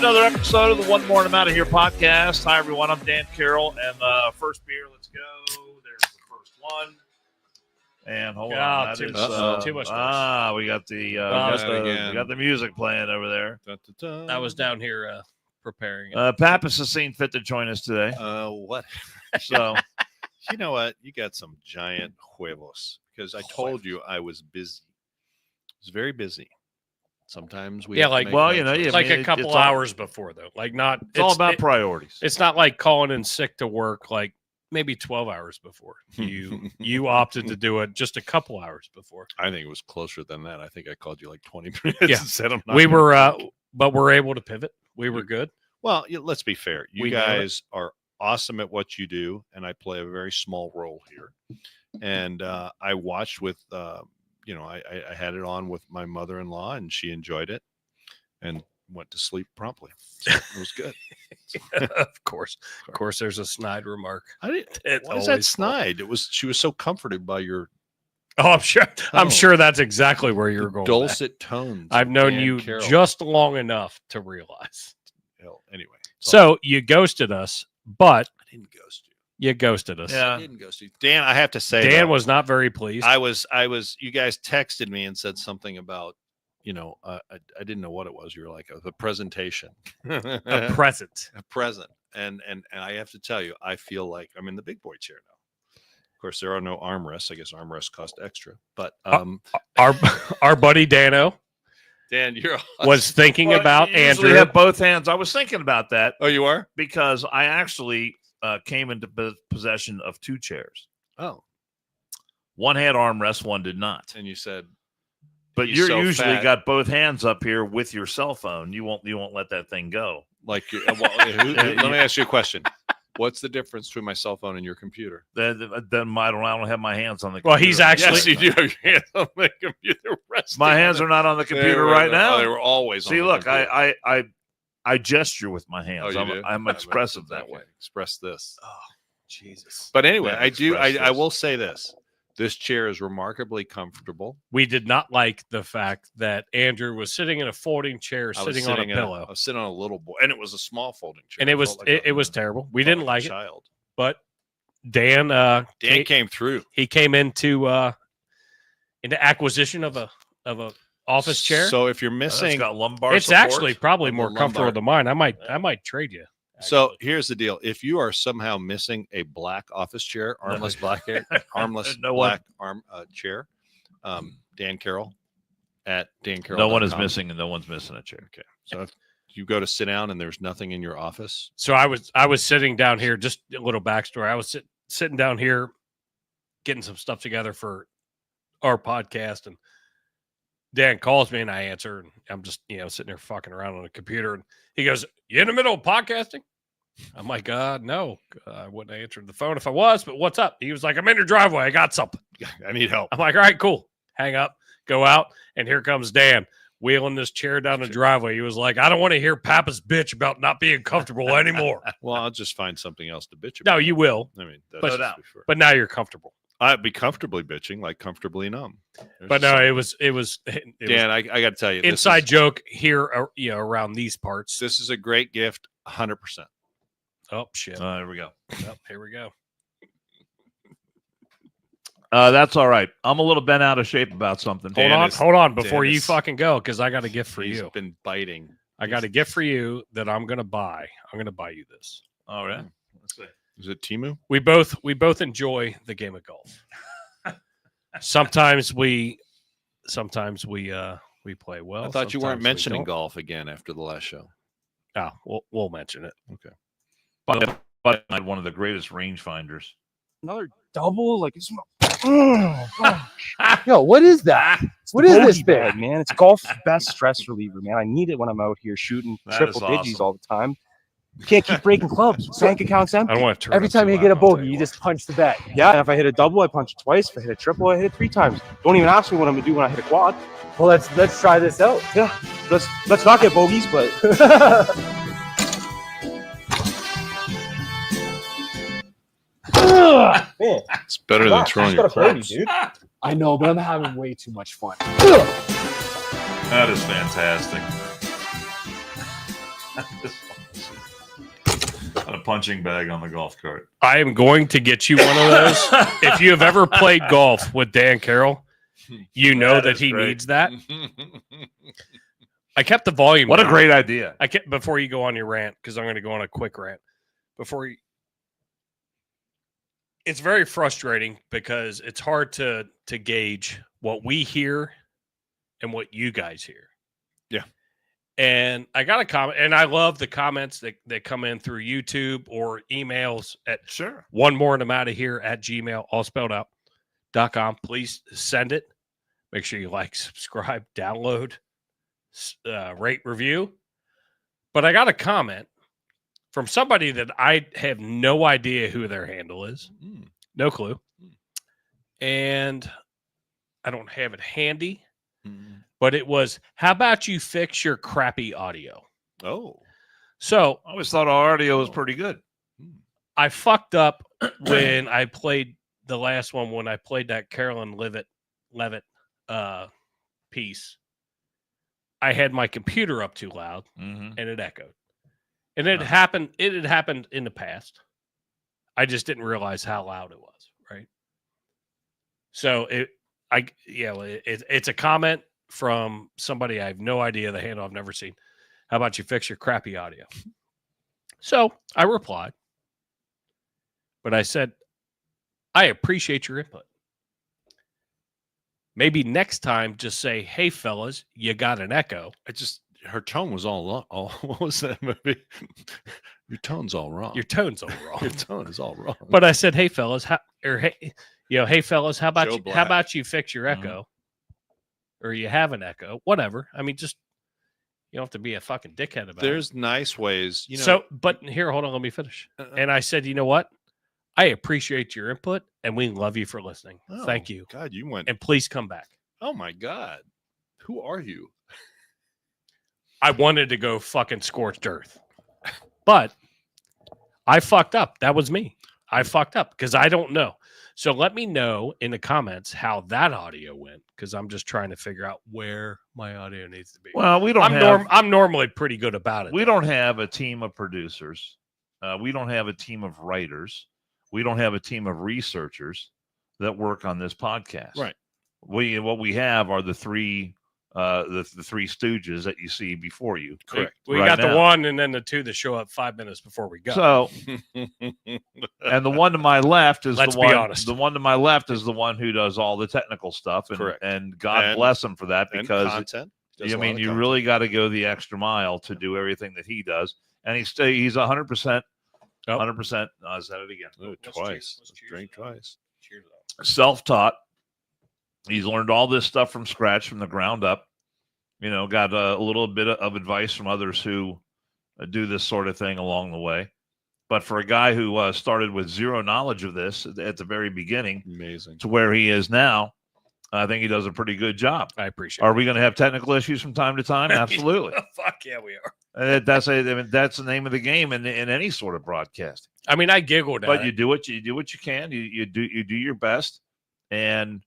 Another episode of the One More and I'm Out of Here podcast. Hi, everyone. I'm Dan Carroll. And first beer, let's go. There's the first one. And hold on. That is, too much. we got the music playing over there. I was down here preparing. Pappas has seen fit to join us today. What? So, you know what? You got some giant huevos because I told you I was busy. I was very busy. Sometimes we a couple hours before though. Like not. It's all about priorities. It's not like calling in sick to work. Like maybe 12 hours before you opted to do it just a couple hours before. I think it was closer than that. I think I called you like 20 minutes. Yeah. And said I'm not we were, but we're able to pivot. We were good. Well, let's be fair. You guys are awesome at what you do, and I play a very small role here. And I watched with. I had it on with my mother-in-law, and she enjoyed it, and went to sleep promptly. So it was good. Of course, there's a snide remark. Why is that snide? She was so comforted by your. Oh, I'm sure that's exactly where you're going. Dulcet tones. I've known you just long enough to realize. Anyway, so you ghosted us, but I didn't ghost you. You ghosted us. Yeah. I didn't ghost you. Dan, I have to say, Dan was not very pleased. I was. You guys texted me and said something about, I didn't know what it was. You were like the presentation, a present, and I have to tell you, I feel like I'm in the big boy chair now. Of course, there are no armrests. I guess armrests cost extra, but our buddy Dano. Dan, was thinking about Andrew. We have both hands. I was thinking about that. Oh, you are? Because I actually came into possession of two chairs. Oh. One had armrests, one did not. And you said, but you're so usually fat. Got both hands up here with your cell phone. You won't let that thing go. Like, let me ask you a question. What's the difference between my cell phone and your computer? Then I don't have my hands on the computer. Well, he's actually. Yes, you do have your hands on the computer. My hands are not on the computer right now. They were always on the computer. See, look, I gesture with my hands. Oh, I'm expressive that way. Express this. Oh, Jesus. But anyway, I will say this. This chair is remarkably comfortable. We did not like the fact that Andrew was sitting in a folding chair, sitting on a pillow. I was sitting on a little boy, and it was a small folding chair. And it was terrible. We didn't like it. But Dan came through. He came into acquisition of a office chair. So if you're missing, got lumbar it's support. Actually probably more comfortable than mine. I might trade you. Actually. So here's the deal: if you are somehow missing a black office chair, armless black chair, Dan Carroll at Dan Carroll. No one is missing, and no one's missing a chair. Okay, so if you go to sit down and there's nothing in your office. So I was sitting down here. Just a little backstory. I was sitting down here, getting some stuff together for our podcast, and Dan calls me and I answer, and I'm just sitting there fucking around on the computer, and he goes, "You in the middle of podcasting?" I'm like, no, I wouldn't answer the phone if I was, but what's up? He was like, "I'm in your driveway. I got something. I need help." I'm like, "All right, cool." Hang up, go out, and here comes Dan wheeling this chair down the driveway. He was like, "I don't want to hear Pappas bitch about not being comfortable anymore." Well, I'll just find something else to bitch about. No, you will. I mean, but now you're comfortable. I'd be comfortably bitching, like comfortably numb. But no, it was Dan, I got to tell you, inside joke here, around these parts. This is a great gift, 100%. Oh shit! Here we go. Oh, here we go. That's all right. I'm a little bent out of shape about something. Hold on, before you fucking go, because I got a gift for you. He's been biting. I got a gift for you that I'm gonna buy. I'm gonna buy you this. All right. Let's see. Is it Temu? We both enjoy the game of golf. Sometimes we play well. I thought you weren't mentioning golf again after the last show. Oh, we'll mention it. Okay. But I had one of the greatest rangefinders. Another double, like it's. Yo, what is that? What is this thing, man? It's golf's best stress reliever, man. I need it when I'm out here shooting triple digits all the time. You can't keep breaking clubs. Bank account's empty. I don't want to turn Every time you get a bogey, you just punch the bag. Yeah, and if I hit a double, I punch it twice. If I hit a triple, I hit it 3 times. Don't even ask me what I'm gonna do when I hit a quad. Well, let's try this out. Yeah, let's not get bogeys, but. Man, it's better than throwing your clubs. Dude. I know, but I'm having way too much fun. That is fantastic. A punching bag on the golf cart. I am going to get you one of those. If you have ever played golf with Dan Carroll, you know that he needs that. I kept the volume. What a down. great idea. I kept before you go on your rant, because I'm going to go on a quick rant. It's very frustrating because it's hard to gauge what we hear and what you guys hear. Yeah. And I got a comment, and I love the comments that come in through YouTube or emails at one more and I'm out of here at Gmail, all spelled out, .com. Please send it. Make sure you like, subscribe, download, rate, review. But I got a comment from somebody that I have no idea who their handle is. No clue. And I don't have it handy. But it was, how about you fix your crappy audio? Oh. So I always thought our audio was pretty good. I fucked up when I played the last one, when I played that Carolyn Levitt piece. I had my computer up too loud and it echoed. And it happened in the past. I just didn't realize how loud it was, right? So it's a comment from somebody I have no idea, the handle I've never seen. How about you fix your crappy audio? So I replied, but I said, I appreciate your input. Maybe next time just say, hey, fellas, you got an echo. Her tone was all what was that movie? Your tone's all wrong. Your tone's all wrong. Your tone is all wrong. But I said, hey, fellas, hey, fellas, how about you fix your echo? Or you have an echo, whatever. I mean, just, you don't have to be a fucking dickhead about it. There's nice ways, but here, hold on, let me finish. And I said, you know what? I appreciate your input, and we love you for listening. Thank you. God, you went. And please come back. Oh, my God. Who are you? I wanted to go fucking scorched earth. But I fucked up. That was me. I fucked up because I don't know. So let me know in the comments how that audio went, because I'm just trying to figure out where my audio needs to be. Well, I'm normally pretty good about it. We don't have a team of producers. We don't have a team of writers. We don't have a team of researchers that work on this podcast. Right. What we have are the three stooges that you see before you. Correct. We got the one and then the two that show up 5 minutes before we go. So, and the one to my left is Let's be honest. The one to my left is the one who does all the technical stuff. And, correct. And God bless him for that, because content. I mean, you really got to go the extra mile to do everything that he does. And he's 100%. 100%. I said it again. Oh, twice. Let's drink twice. Cheers. Self-taught. He's learned all this stuff from scratch, from the ground up. Got a little bit of advice from others who do this sort of thing along the way. But for a guy who started with zero knowledge of this at the very beginning, amazing, to where he is now, I think he does a pretty good job. I appreciate it. Are we going to have technical issues from time to time? Absolutely. Fuck yeah, we are. That's the name of the game in any sort of broadcasting. I mean, I giggled at but it. you do what you can. You do your best. And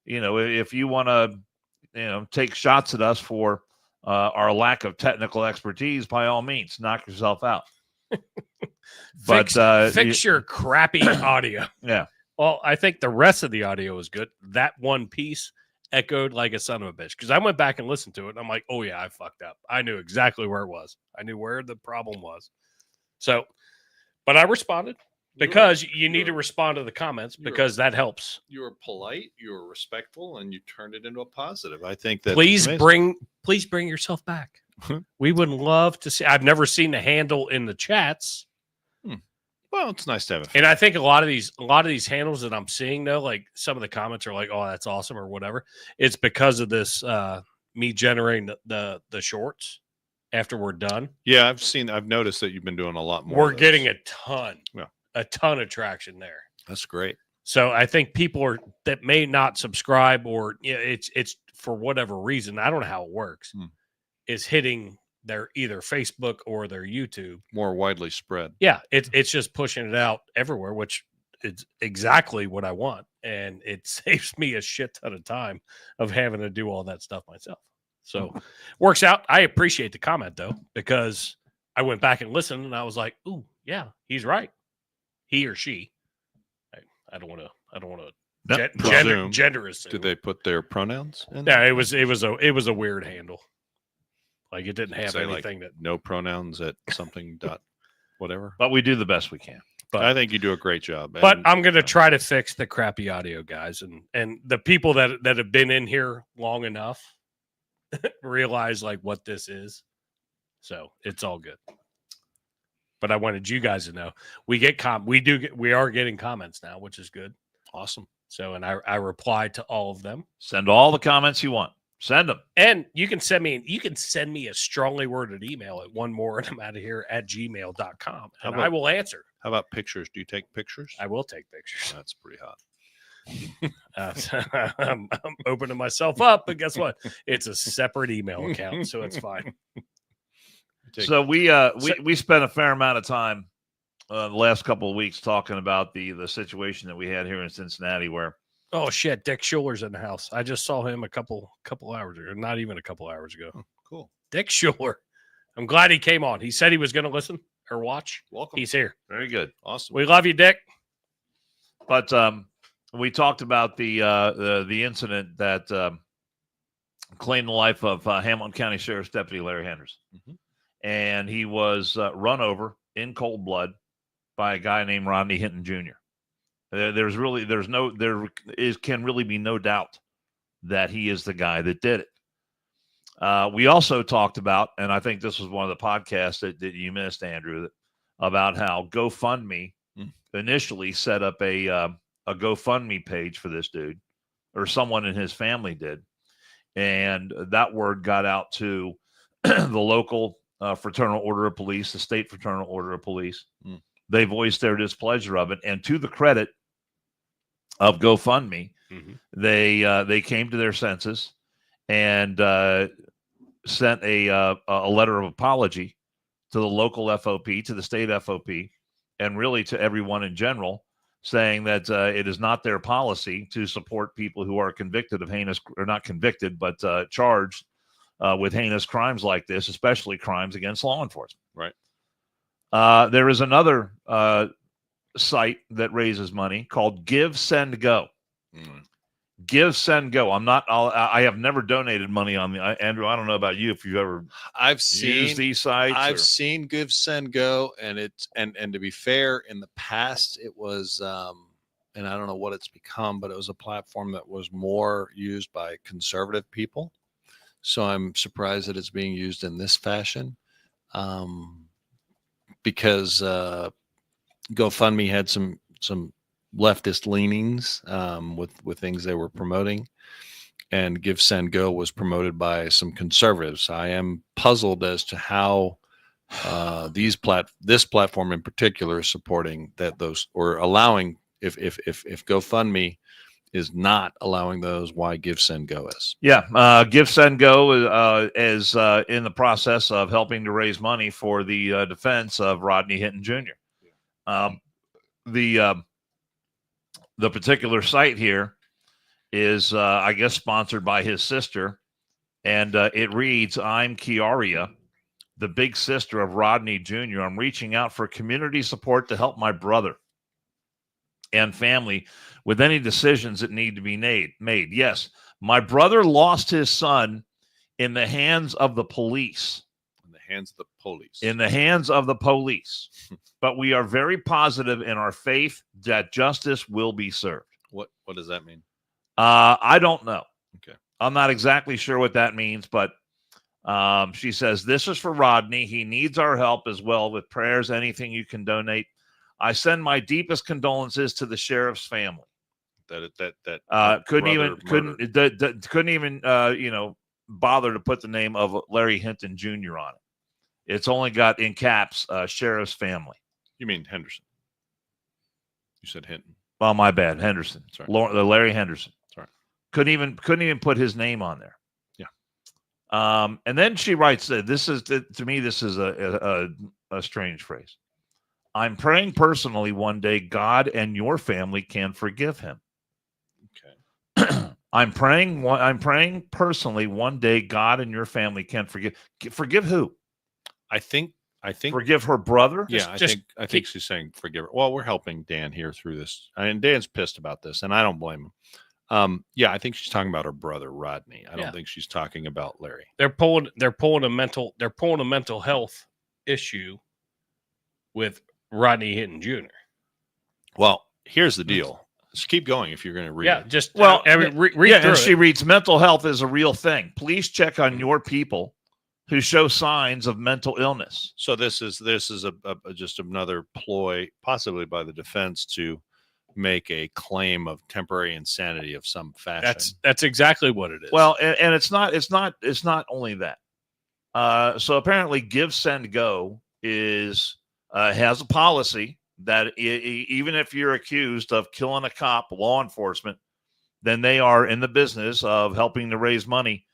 if you want to take shots at us for our lack of technical expertise, by all means, knock yourself out. Fix your crappy audio. Yeah. Well, I think the rest of the audio was good. That one piece echoed like a son of a bitch, because I went back and listened to it, and I'm like, oh, yeah, I fucked up. I knew exactly where it was. I knew where the problem was. So, but I responded, because you need to respond to the comments, because that helps. You were polite, you were respectful, and you turned it into a positive. I think that please bring yourself back. We would love to see. I've never seen the handle in the chats. Well, it's nice to have it. And I think a lot of these handles that I'm seeing, though, like some of the comments are like, "Oh, that's awesome" or whatever. It's because of this me generating the shorts after we're done. Yeah, I've noticed that you've been doing a lot more. We're getting a ton of traction there. That's great. So I think people that may not subscribe, or it's for whatever reason, I don't know how it works, is hitting their either Facebook or their YouTube more widely spread. Yeah, it's just pushing it out everywhere, which is exactly what I want, and it saves me a shit ton of time of having to do all that stuff myself. So works out. I appreciate the comment, though, because I went back and listened, and I was like, "Ooh, yeah, he's right." He or she. I don't want to. No, presume. Gender assume. Did they put their pronouns in? Yeah, it was a weird handle. Like it didn't have Say, anything that. No pronouns at something dot whatever. but we do the best we can. But I think you do a great job. But And, I'm going to try to fix the crappy audio, guys, and the people that have been in here long enough realize like what this is. So it's all good. But I wanted you guys to know we are getting comments now, which is good. awesome. So and I replied to all of them. Send all the comments you want. Send them. And you can send me a strongly worded email at onemoreandimoutofhere@gmail.com and I will answer. How about pictures? Do you take pictures? I will take pictures. That's pretty hot. I'm opening myself up, but guess what? It's a separate email account, so it's fine. So we spent a fair amount of time the last couple of weeks talking about the situation that we had here in Cincinnati, where Oh shit, Dick Schuller's in the house. I just saw him a couple hours ago, not even a couple hours ago. Oh, cool. Dick Schuller. I'm glad he came on. He said he was going to listen or watch. Welcome. He's here. very good. Awesome. We love you, Dick. But we talked about the incident that claimed the life of Hamilton County Sheriff's Deputy Larry Henderson, and he was run over in cold blood by a guy named Rodney Hinton Jr. There can really be no doubt that he is the guy that did it. We also talked about, and I think this was one of the podcasts that you missed, Andrew, about how GoFundMe initially set up a GoFundMe page for this dude, or someone in his family did. And that word got out to the local Fraternal Order of Police, the state Fraternal Order of Police. They voiced their displeasure of it. And to the credit of GoFundMe, they came to their senses and sent a letter of apology to the local FOP, to the state FOP, and really to everyone in general, saying that it is not their policy to support people who are convicted of heinous, or not convicted, but charged with heinous crimes like this, especially crimes against law enforcement. Right. There is another site that raises money called Give, Send, Go. Give, Send, Go. I have never donated money on the Andrew. I don't know about you if you've ever used these sites. I've seen Give, Send, Go, and it's and to be fair, in the past it was and I don't know what it's become, but it was a platform that was more used by conservative people. So I'm surprised that it's being used in this fashion, because GoFundMe had some leftist leanings with things they were promoting, and Give, Send, Go was promoted by some conservatives. I am puzzled as to how this platform in particular is supporting that, those, or allowing, if GoFundMe is not allowing those, why Give, Send, Go is. Yeah, Give, Send, Go is in the process of helping to raise money for the defense of Rodney Hinton Jr. The particular site here is, I guess, sponsored by his sister, and it reads, "I'm Kiaria, the big sister of Rodney Jr. I'm reaching out for community support to help my brother and family with any decisions that need to be made. Yes, my brother lost his son in the hands of the police. In the hands of the police. In the hands of the police. But we are very positive in our faith that justice will be served." What does that mean? I don't know. Okay. I'm not exactly sure what that means, but she says, "This is for Rodney. He needs our help as well with prayers, anything you can donate. I send my deepest condolences to the sheriff's family." Couldn't even bother to put the name of Larry Hinton Jr. on it. It's only got in caps, sheriff's family. You mean Henderson? You said Hinton. Oh, my bad, Henderson. Sorry. Larry Henderson. Sorry. Couldn't even put his name on there. Yeah. And then she writes that this is a strange phrase. "I'm praying personally one day God and your family can forgive him." Okay. I'm praying personally one day God and your family can forgive. Forgive who? I think I think Forgive her brother? Yeah, I think she's saying forgive her. Well, we're helping Dan here through this, and Dan's pissed about this, and I don't blame him. Yeah, I think she's talking about her brother Rodney. I don't think she's talking about Larry. They're pulling a mental health issue with Rodney Hinton Jr. Well, here's the deal. Just keep going if you're going to read. Yeah, it. just read through and she it. reads mental health is a real thing. Please check on your people who show signs of mental illness. So this is just another ploy, possibly by the defense, to make a claim of temporary insanity of some fashion. That's exactly what it is. Well, and it's not only that. So apparently, Give, Send, Go has a policy that even if you're accused of killing a cop, law enforcement, then they are in the business of helping to raise money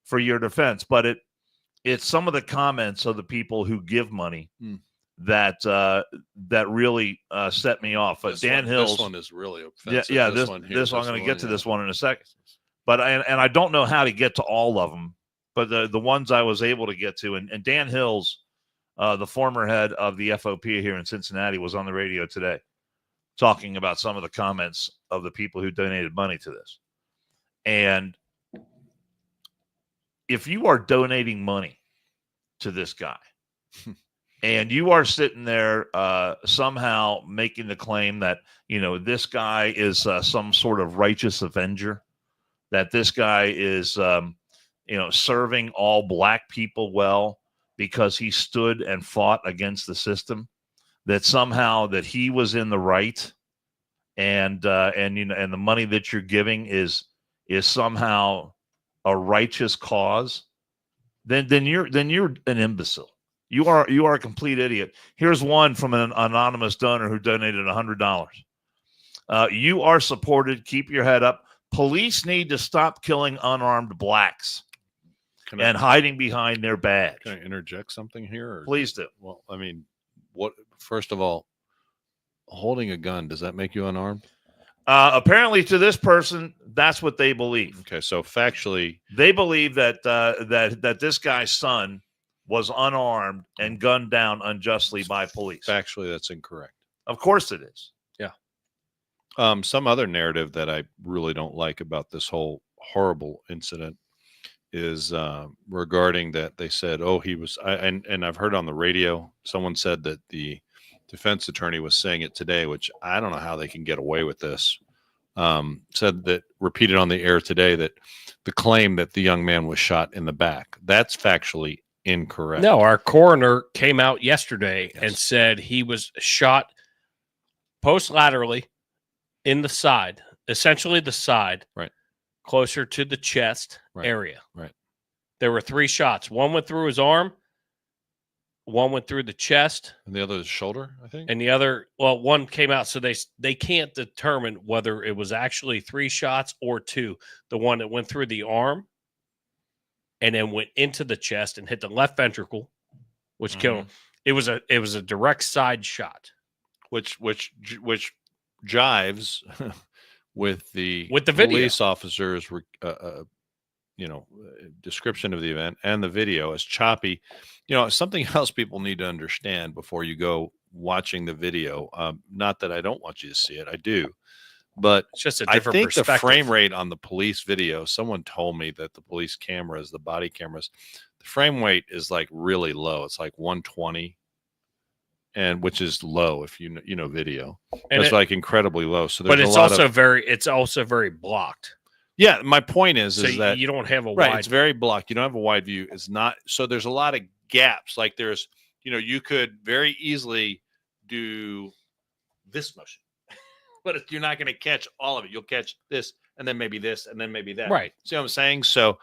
for your defense. But it's some of the comments of the people who give money that really set me off. Dan Hills. This one is really offensive. Yeah. This one I'm going to get to this one in a second. But and I don't know how to get to all of them. But the ones I was able to get to, and Dan Hills, the former head of the FOP here in Cincinnati, was on the radio today talking about some of the comments of the people who donated money to this. And if you are donating money to this guy and you are sitting there somehow making the claim that, this guy is some sort of righteous avenger, that this guy is, serving all black people well because he stood and fought against the system, that somehow that he was in the right, and the money that you're giving is somehow a righteous cause, then you're an imbecile. You are a complete idiot. Here's one from an anonymous donor who donated $100. You are supported. Keep your head up. Police need to stop killing unarmed blacks and hiding behind their badge. Can I interject something here? Or? Please do. Well, I mean, first of all, holding a gun, does that make you unarmed? Apparently, to this person, that's what they believe. Okay, so factually, they believe that that this guy's son was unarmed and gunned down unjustly by police. Factually, that's incorrect. Of course it is. Yeah. Some other narrative that I really don't like about this whole horrible incident is regarding that they said, oh, he was, and I've heard on the radio, someone said that the defense attorney was saying it today, which I don't know how they can get away with this. Said that, repeated on the air today, that the claim that the young man was shot in the back, that's factually incorrect. No, our coroner came out yesterday and said he was shot post-laterally in the side, essentially the side, right, closer to the chest area. Right. There were 3 shots. One went through his arm, one went through the chest, and the other is shoulder, I think. And the other, well, one came out, so they can't determine whether it was actually 3 shots or 2. The one that went through the arm and then went into the chest and hit the left ventricle, which killed him. It was a direct side shot, which jives with the video. Police officers' description of the event and the video is choppy. Something else people need to understand before you go watching the video. Not that I don't want you to see it, I do, but it's just a different I think perspective. the frame rate on the police video, someone told me that the police cameras, the body cameras, the frame rate is like really low. It's like 120, and which is low if you know video. And it's like incredibly low. So there's it's also very blocked. Yeah, my point is that you don't have a right. wide. It's very blocked. You don't have a wide view. It's not. So there's a lot of gaps. Like there's, you could very easily do this motion, but you're not going to catch all of it. You'll catch this, and then maybe this, and then maybe that. Right. See what I'm saying? So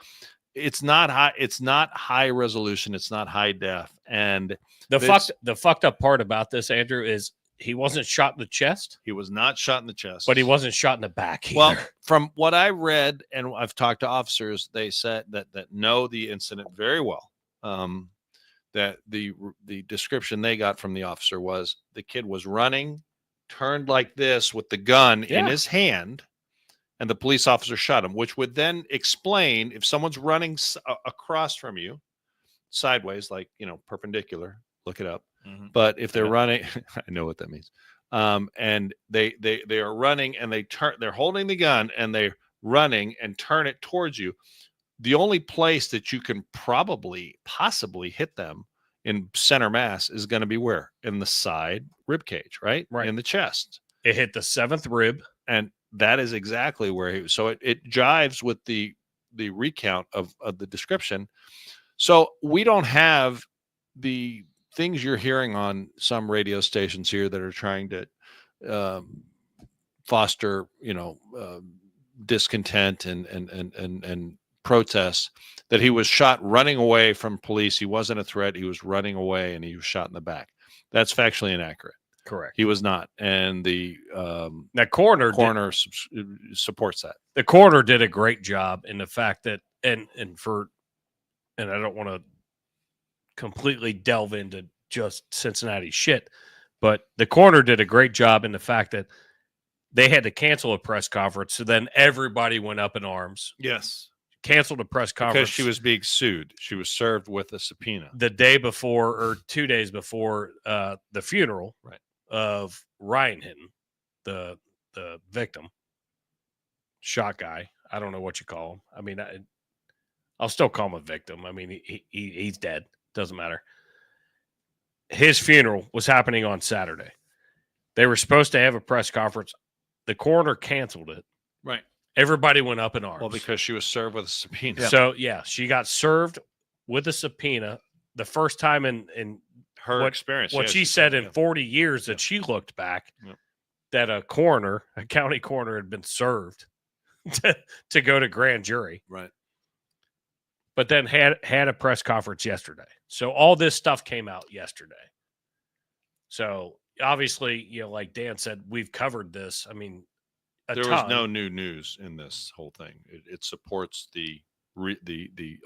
it's not high. It's not high resolution. It's not high def. And the fucked up part about this, Andrew, is he wasn't shot in the chest. He was not shot in the chest, but he wasn't shot in the back either. Well, from what I read, and I've talked to officers, they said that know the incident very well. That the description they got from the officer was the kid was running, turned like this with the gun in his hand, and the police officer shot him, which would then explain if someone's running across from you, sideways, like perpendicular Look it up. Mhm. But if they're Yeah. running, I know what that means. And they are running and they're holding the gun and they're running and turn it towards you. The only place that you can possibly hit them in center mass is going to be where? In the side rib cage, right? Right. In the chest. It hit the 7th rib. And that is exactly where he was. So it jives with the recount of the description. So we don't have the things you're hearing on some radio stations here that are trying to foster, discontent and protests, that he was shot running away from police. He wasn't a threat. He was running away and he was shot in the back. That's factually inaccurate. Correct. He was not. And the that coroner supports that. The coroner did a great job in the fact that, and I don't want to completely delve into just Cincinnati shit, but the coroner did a great job in the fact that they had to cancel a press conference. So then everybody went up in arms. Yes. Canceled a press conference. Because she was being sued. She was served with a subpoena. The day before or 2 days before the funeral of Ryan Hinton, the victim, shot guy. I don't know what you call him. I mean, I'll still call him a victim. I mean, he's dead. Doesn't matter. His funeral was happening on Saturday. They were supposed to have a press conference. The coroner canceled it. Right. Everybody went up in arms. Well, because she was served with a subpoena. Yeah. So, she got served with a subpoena the first time in her experience. What she said in 40 years that she looked back that a county coroner had been served to go to grand jury. Right. But then had a press conference yesterday. So all this stuff came out yesterday. So obviously, like Dan said, we've covered this. I mean, there was no new news in this whole thing. It supports the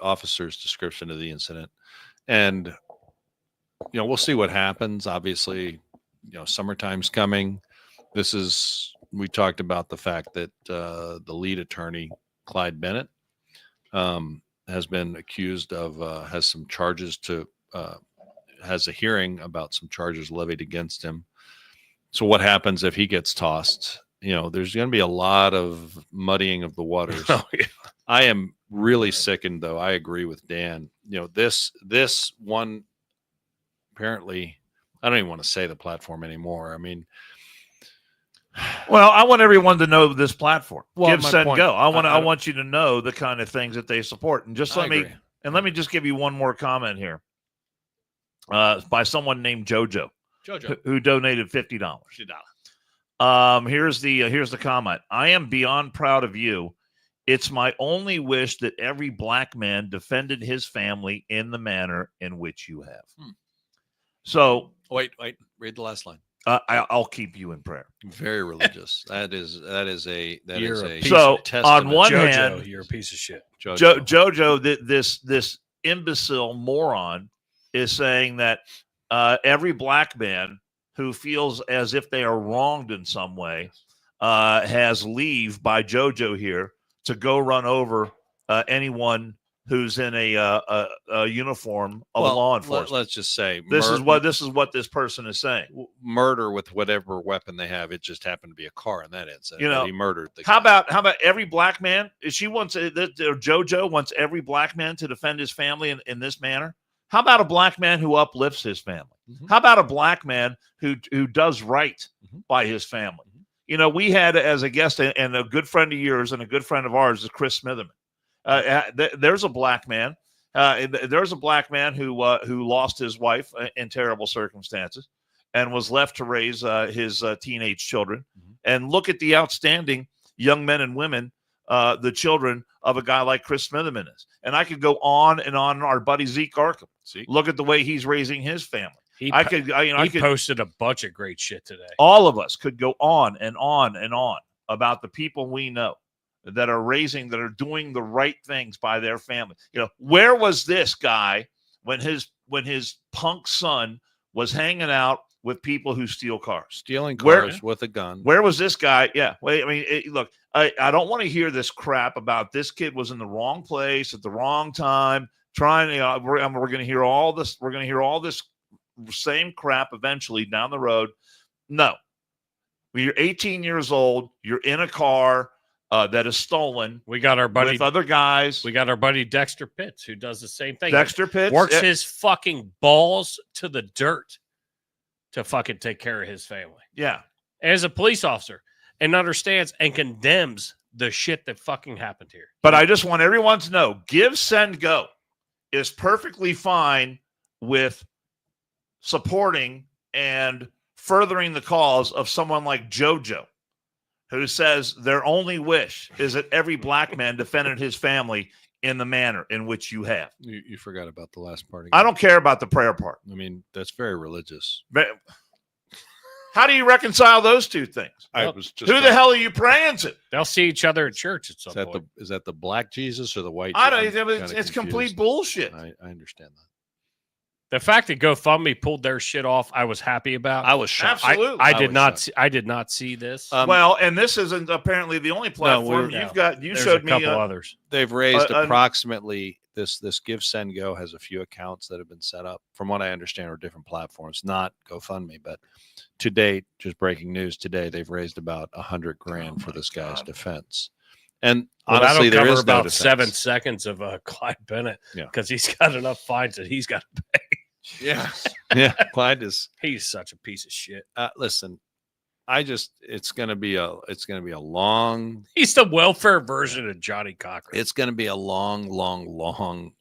officer's description of the incident, and we'll see what happens. Obviously, summertime's coming. We talked about the fact that the lead attorney, Clyde Bennett, has been accused of has some charges has a hearing about some charges levied against him. So what happens if he gets tossed? There's going to be a lot of muddying of the waters. Oh, yeah. I am really sickened, though. I agree with Dan. This one, apparently, I don't even want to say the platform anymore. I mean, well, I want everyone to know this platform. Well, Give, set, and go. I I want you to know the kind of things that they support. And just let me just give you one more comment here. By someone named Jojo, who donated $50. Here's the comment. I am beyond proud of you. It's my only wish that every black man defended his family in the manner in which you have. So wait, read the last line. I'll keep you in prayer. Very religious. that is a so testament. On one Jojo, hand, you're a piece of shit. Jojo, this imbecile moron is saying that every black man who feels as if they are wronged in some way has leave by Jojo here to go run over anyone who's in a uniform of law enforcement. Let's just say this is what this person is saying. Murder with whatever weapon they have. It just happened to be a car in that incident. He murdered the guy. How about every black man? Jojo wants every black man to defend his family in this manner. How about a black man who uplifts his family? Mm-hmm. How about a black man who does right by his family? We had as a guest and a good friend of yours and a good friend of ours is Chris Smitherman. There's a black man. There's a black man who lost his wife in terrible circumstances and was left to raise his teenage children. And look at the outstanding young men and women, the children of a guy like Chris Smitherman is. And I could go on and on. Our buddy Zeke Arkham. Look at the way he's raising his family. He posted a bunch of great shit today. All of us could go on and on and on about the people we know that are doing the right things by their family. Where was this guy when his punk son was hanging out with people who steal cars, stealing cars with a gun? Where was this guy? Yeah. Wait, I mean, look, I don't want to hear this crap about this kid was in the wrong place at the wrong time. We're going to hear all this. We're going to hear all this same crap eventually down the road. No. When you're 18 years old, you're in a car that is stolen. We got our buddy with other guys. We got our buddy Dexter Pitts, who does the same thing. Dexter Pitts works his fucking balls to the dirt to fucking take care of his family. Yeah. As a police officer, and understands and condemns the shit that fucking happened here. But I just want everyone to know, give, send, go is perfectly fine with supporting and furthering the cause of someone like JoJo, who says their only wish is that every black man defended his family in the manner in which you have. You forgot about the last part. I don't care about the prayer part. I mean, that's very religious. But how do you reconcile those two things? Who the hell are you praying to? They'll see each other at church at some point. Is that the black Jesus or the white I Jesus? don't. It's complete bullshit. I understand that. The fact that GoFundMe pulled their shit off, I was happy about. I was shocked. Absolutely. I did not see this. Well, and this isn't apparently the only platform you've got. You showed me a couple others. They've raised approximately this Give Send Go has a few accounts that have been set up. From what I understand, are different platforms, not GoFundMe, but to date, just breaking news today, they've raised about $100,000 for this guy's defense. And honestly, there is about no 7 seconds of Clyde Bennett because he's got enough fines that he's got to pay. Yeah, yeah. Clyde is. He's such a piece of shit. Listen, it's going to be a long. He's the welfare version of Johnny Cochran. It's going to be a long,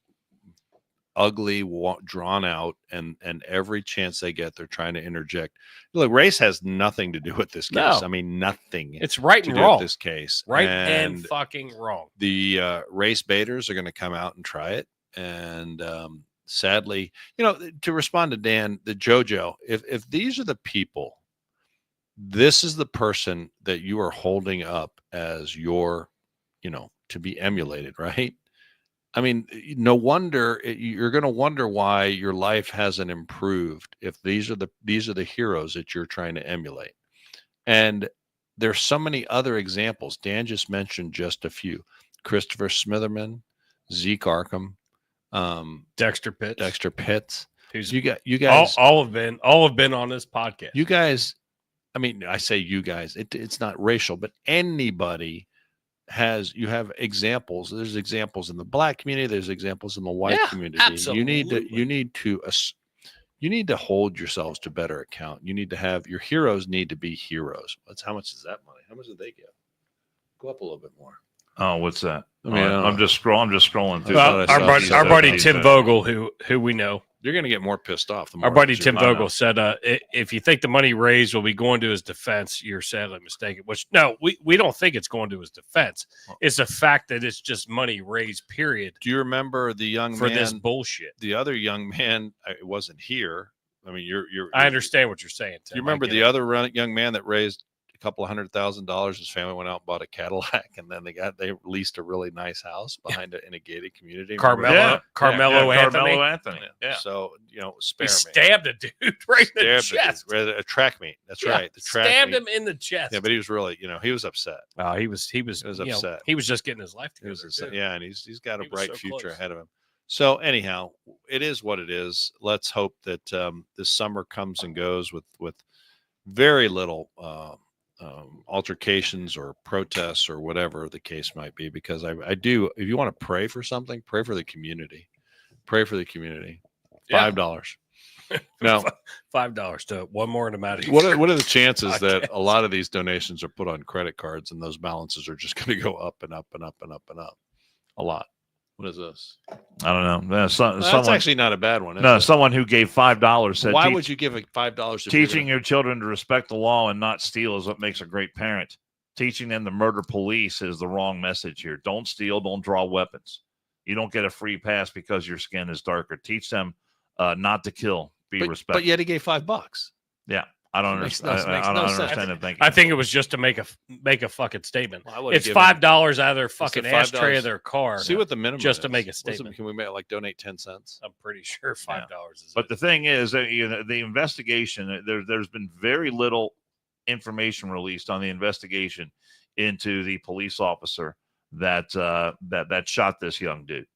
ugly, drawn out, and every chance they get, they're trying to interject. Look, race has nothing to do with this case. No. I mean, nothing. It's right to and do wrong. with this case, right and fucking wrong. The race baiters are going to come out and try it, and sadly, to respond to Dan, the JoJo, if these are the people, this is the person that you are holding up as your, to be emulated, right? I mean, no wonder you're going to wonder why your life hasn't improved if these are the heroes that you're trying to emulate. And there's so many other examples. Dan just mentioned just a few: Christopher Smitherman, Zeke Arkham, Dexter Pitts. Who's you guys all have been on this podcast. You guys, I mean, I say you guys. It's not racial, but anybody. You have examples. There's examples in the black community. There's examples in the white community. Absolutely. You need to hold yourselves to better account. You need to have your heroes need to be heroes. How much is that money? How much did they get? Go up a little bit more. Oh, what's that? I mean, I'm just scrolling through. Our buddy Tim Vogel, who we know. You're going to get more pissed off. Our buddy Tim Vogel said, if you think the money raised will be going to his defense, you're sadly mistaken. Which, no, we don't think it's going to his defense. It's the fact that it's just money raised, period. Do you remember the young man? For this bullshit. The other young man, it wasn't here. I mean, I understand what you're saying, Tim. Do you remember the other young man that raised a couple of $100,000? His family went out and bought a Cadillac, and then they leased a really nice house behind it in a gated community. Carmelo Anthony. Yeah. So spare me. Stabbed a dude right in the chest. A track meet. That's right. The track stabbed meet. him in the chest. Yeah, but he was really, he was upset. Oh, he was upset. He was just getting his life together. Yeah, and he's got a bright future ahead of him. So anyhow, it is what it is. Let's hope that this summer comes and goes with very little altercations or protests or whatever the case might be, because I do, if you want to pray for something, pray for the community. $5. Now $5 to one more and I'm out of here. What are the chances that a lot of these donations are put on credit cards and those balances are just going to go up and up and up and up and up? A lot. What is this? I don't know. That's actually not a bad one. Someone who gave $5 said, "Why would you give $5? Teaching your children to respect the law and not steal is what makes a great parent. Teaching them to murder police is the wrong message here. Don't steal. Don't draw weapons. You don't get a free pass because your skin is darker. Teach them not to kill. Be respectful." But yet he gave $5. Yeah. I don't understand. I don't understand it. I think it was just to make a fucking statement. It's $5 out of their fucking ashtray of their car. See what the minimum just is. To make a statement. Can we donate 10 cents? I'm pretty sure $5 is. But the thing is, the investigation. There's been very little information released on the investigation into the police officer that shot this young dude,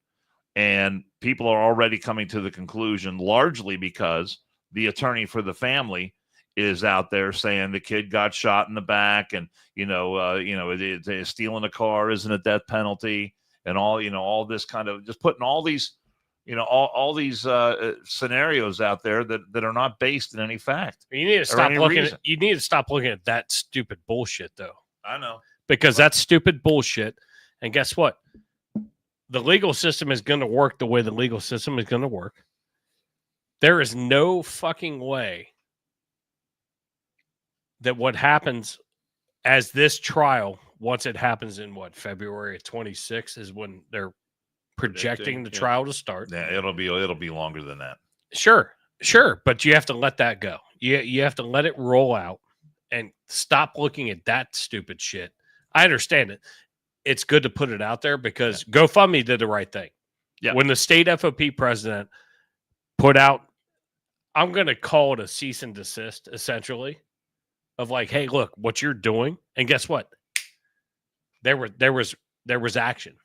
and people are already coming to the conclusion, largely because the attorney for the family is out there saying the kid got shot in the back, and stealing a car isn't a death penalty, and all this kind of just putting all these all these scenarios out there that are not based in any fact. You need to stop looking. You need to stop looking at that stupid bullshit, though. I know, because that's stupid bullshit. And guess what? The legal system is going to work the way the legal system is going to work. There is no fucking way that what happens as this trial, once it happens in February of 26 is when they're projecting the trial to start. Yeah, it'll be longer than that. Sure. But you have to let that go. You have to let it roll out and stop looking at that stupid shit. I understand it. It's good to put it out there because GoFundMe did the right thing. Yeah. When the state FOP president put out, I'm going to call it a cease and desist, essentially, of like, hey, look, what you're doing. And guess what? There was action.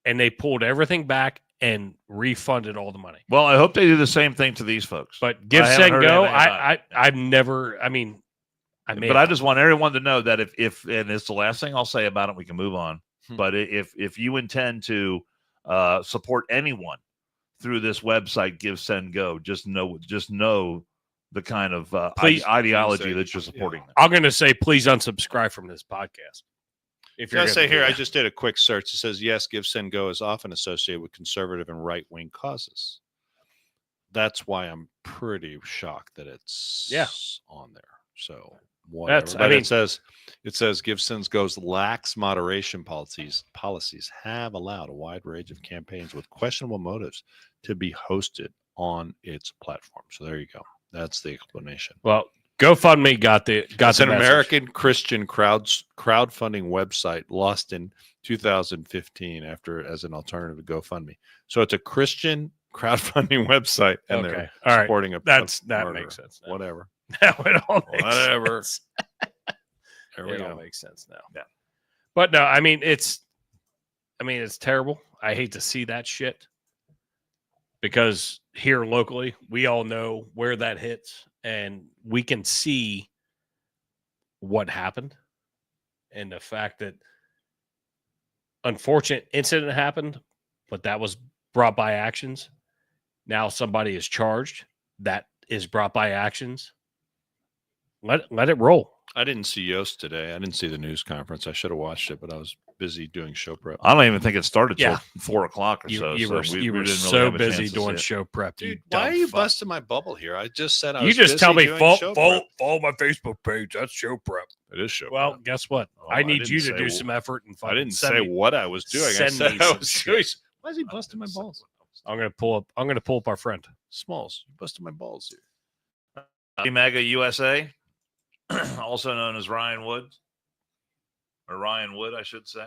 And they pulled everything back and refunded all the money. Well, I hope they do the same thing to these folks. But give, send, go. I've never. I mean, I just want everyone to know that if and it's the last thing I'll say about it, we can move on. But if you intend to support anyone through this website, Give, Send, Go, just know the kind of ideology that you're supporting. Them. I'm going to say, please unsubscribe from this podcast. If you're say here, I just did a quick search. It says, yes, Give, Send, Go is often associated with conservative and right-wing causes. That's why I'm pretty shocked that it's on there. So whatever. It says Give, Send, Go's lax moderation policies have allowed a wide range of campaigns with questionable motives to be hosted on its platform. So there you go. That's the explanation. Well, GoFundMe got it's an American Christian crowdfunding website lost in 2015 as an alternative to GoFundMe. So it's a Christian crowdfunding website, and they're supporting that makes sense. Now. Whatever. Whatever. There we go. All makes sense now. Yeah. But no, I mean it's terrible. I hate to see that shit because here locally, we all know where that hits. And we can see what happened and the fact that unfortunate incident happened, but that was brought by actions. Now somebody is charged. That is brought by actions. Let it roll. I didn't see Yost today. I didn't see the news conference. I should have watched it, but I was busy doing show prep. I don't even think it started till 4 o'clock or so. You were so busy doing show prep. Dude, why are you busting my bubble here? I just said I was busy. You just tell me follow my Facebook page. That's show prep. It is show prep. Well, guess what? I need you to do some effort and I didn't say what I was doing. I said I was doing. Why is he busting my balls? I'm gonna pull up our friend Smalls. You busted my balls here. MAGA USA, also known as Ryan Wood, I should say.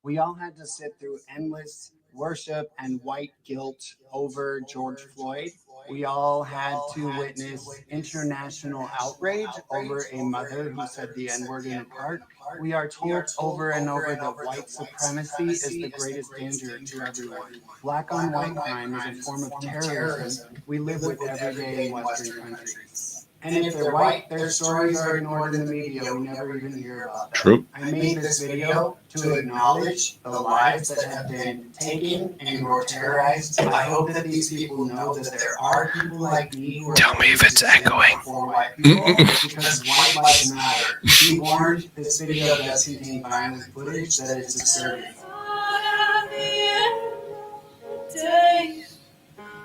We all had to sit through endless worship and white guilt over George Floyd. We all had to witness international outrage over a mother who said the N-word in a park. We are told over and over that white supremacy is the greatest danger to everyone. Black on white crime is a form of terrorism we live with every day in Western countries. And if they're white, their stories are ignored in the media. We never even hear about them. True. I made this video to acknowledge the lives that have been taken and or terrorized. I hope that these people know that there are people like me who are Tell me if it's echoing. For white people, because white lives matter. Be warned, this video does contain violent footage that is disturbing.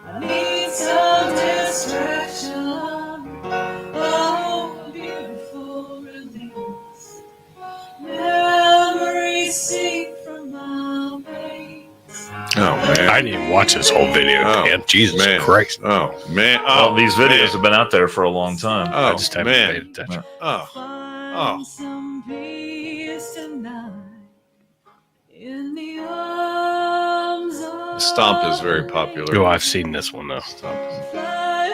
I need some distraction. Oh, beautiful release. Memories sink from my veins. Oh man, I didn't even watch this whole video. Man. Jesus Christ! Oh man! Well, these videos have been out there for a long time. Oh I just haven't paid attention. Oh. Some peace tonight in the arms of Stomp is very popular. Oh, I've seen this one though. fly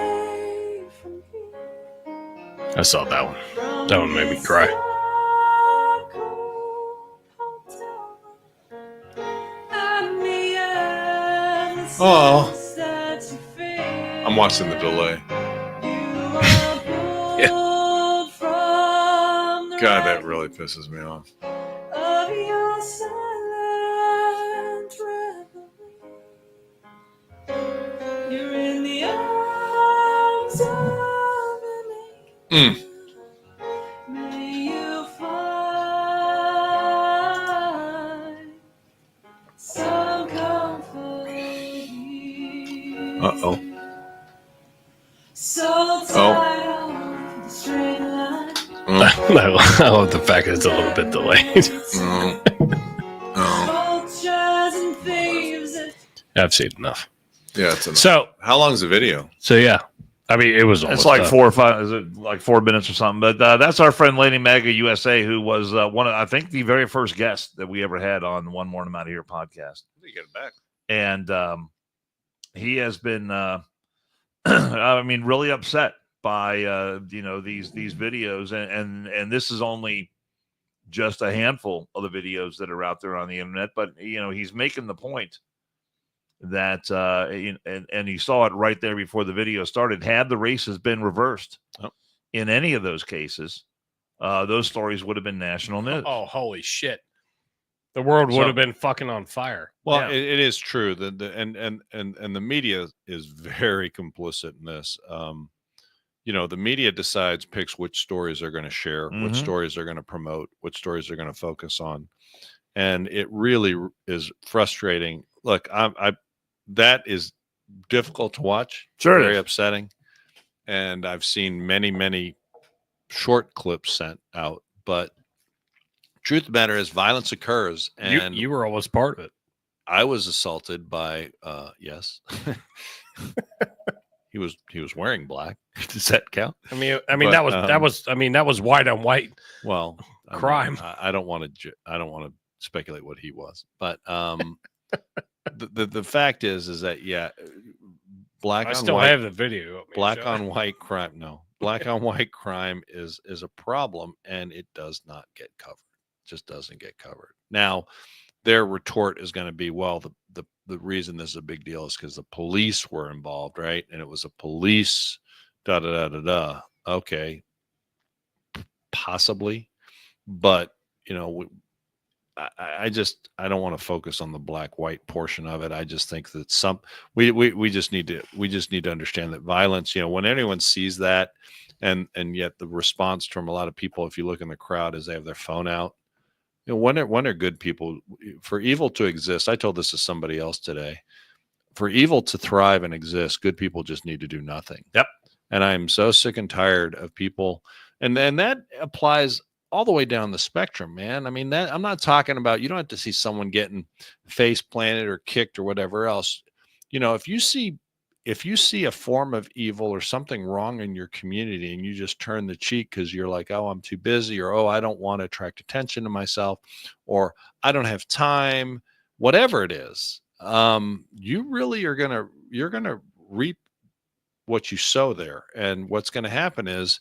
away from here. I saw that one. That one made me cry. Oh. I'm watching the delay. God, that really pisses me off. Of your silent reverie. You're in the arms of an angel. May you find some comfort here. Uh-oh. So tired of the straight line. I love the fact that it's a little bit delayed. Vultures and thieves. I've seen enough. Yeah, it's enough. So How long's the video? yeah, I mean, it was almost It's like up. 4 or 5. Is it like 4 minutes or something? But that's our friend Lady Mega USA, who was one of, I think, the very first guest that we ever had on One Morning Out of Here podcast. You get it back. And he has been, I mean, really upset by these videos, and this is only just a handful of the videos that are out there on the internet. But he's making the point that and you saw it right there before the video started. Had the races been reversed in any of those cases, those stories would have been national news. Oh, holy shit! The world would have been fucking on fire. Well, Yeah. it is true that and the media is very complicit in this. The media picks which stories they're going to share, which stories they're going to promote, which stories they're going to focus on, and it really is frustrating. Look, that is difficult to watch. Sure, Very upsetting, and I've seen many short clips sent out, but truth of the matter is violence occurs, and You were almost part of it. I was assaulted by yes. He was wearing black. Does that count? I mean, But, that was white on white. Well, Crime. I don't want to speculate what he was, but the fact is that black I on still white, have the video. black on white crime. No, black on white crime is a problem, and it does not get covered. Just doesn't get covered. Now, their retort is going to be, well, the reason this is a big deal is because the police were involved, right? And it was a police Okay, possibly, but I don't want to focus on the black white portion of it. I just think that we just need to understand that violence, when anyone sees that, and yet the response from a lot of people, if you look in the crowd, is they have their phone out. When are good people, for evil to exist? I told this to somebody else today. For evil to thrive and exist, good people just need to do nothing. Yep. And I'm so sick and tired of people, and that applies all the way down the spectrum, man. I mean, that I'm not talking about, you don't have to see someone getting face planted or kicked or whatever else. If you see a form of evil or something wrong in your community, and you just turn the cheek because you're like, oh, I'm too busy, or oh, I don't want to attract attention to myself, or I don't have time, whatever it is, you really you're gonna reap what you sow there. And what's going to happen is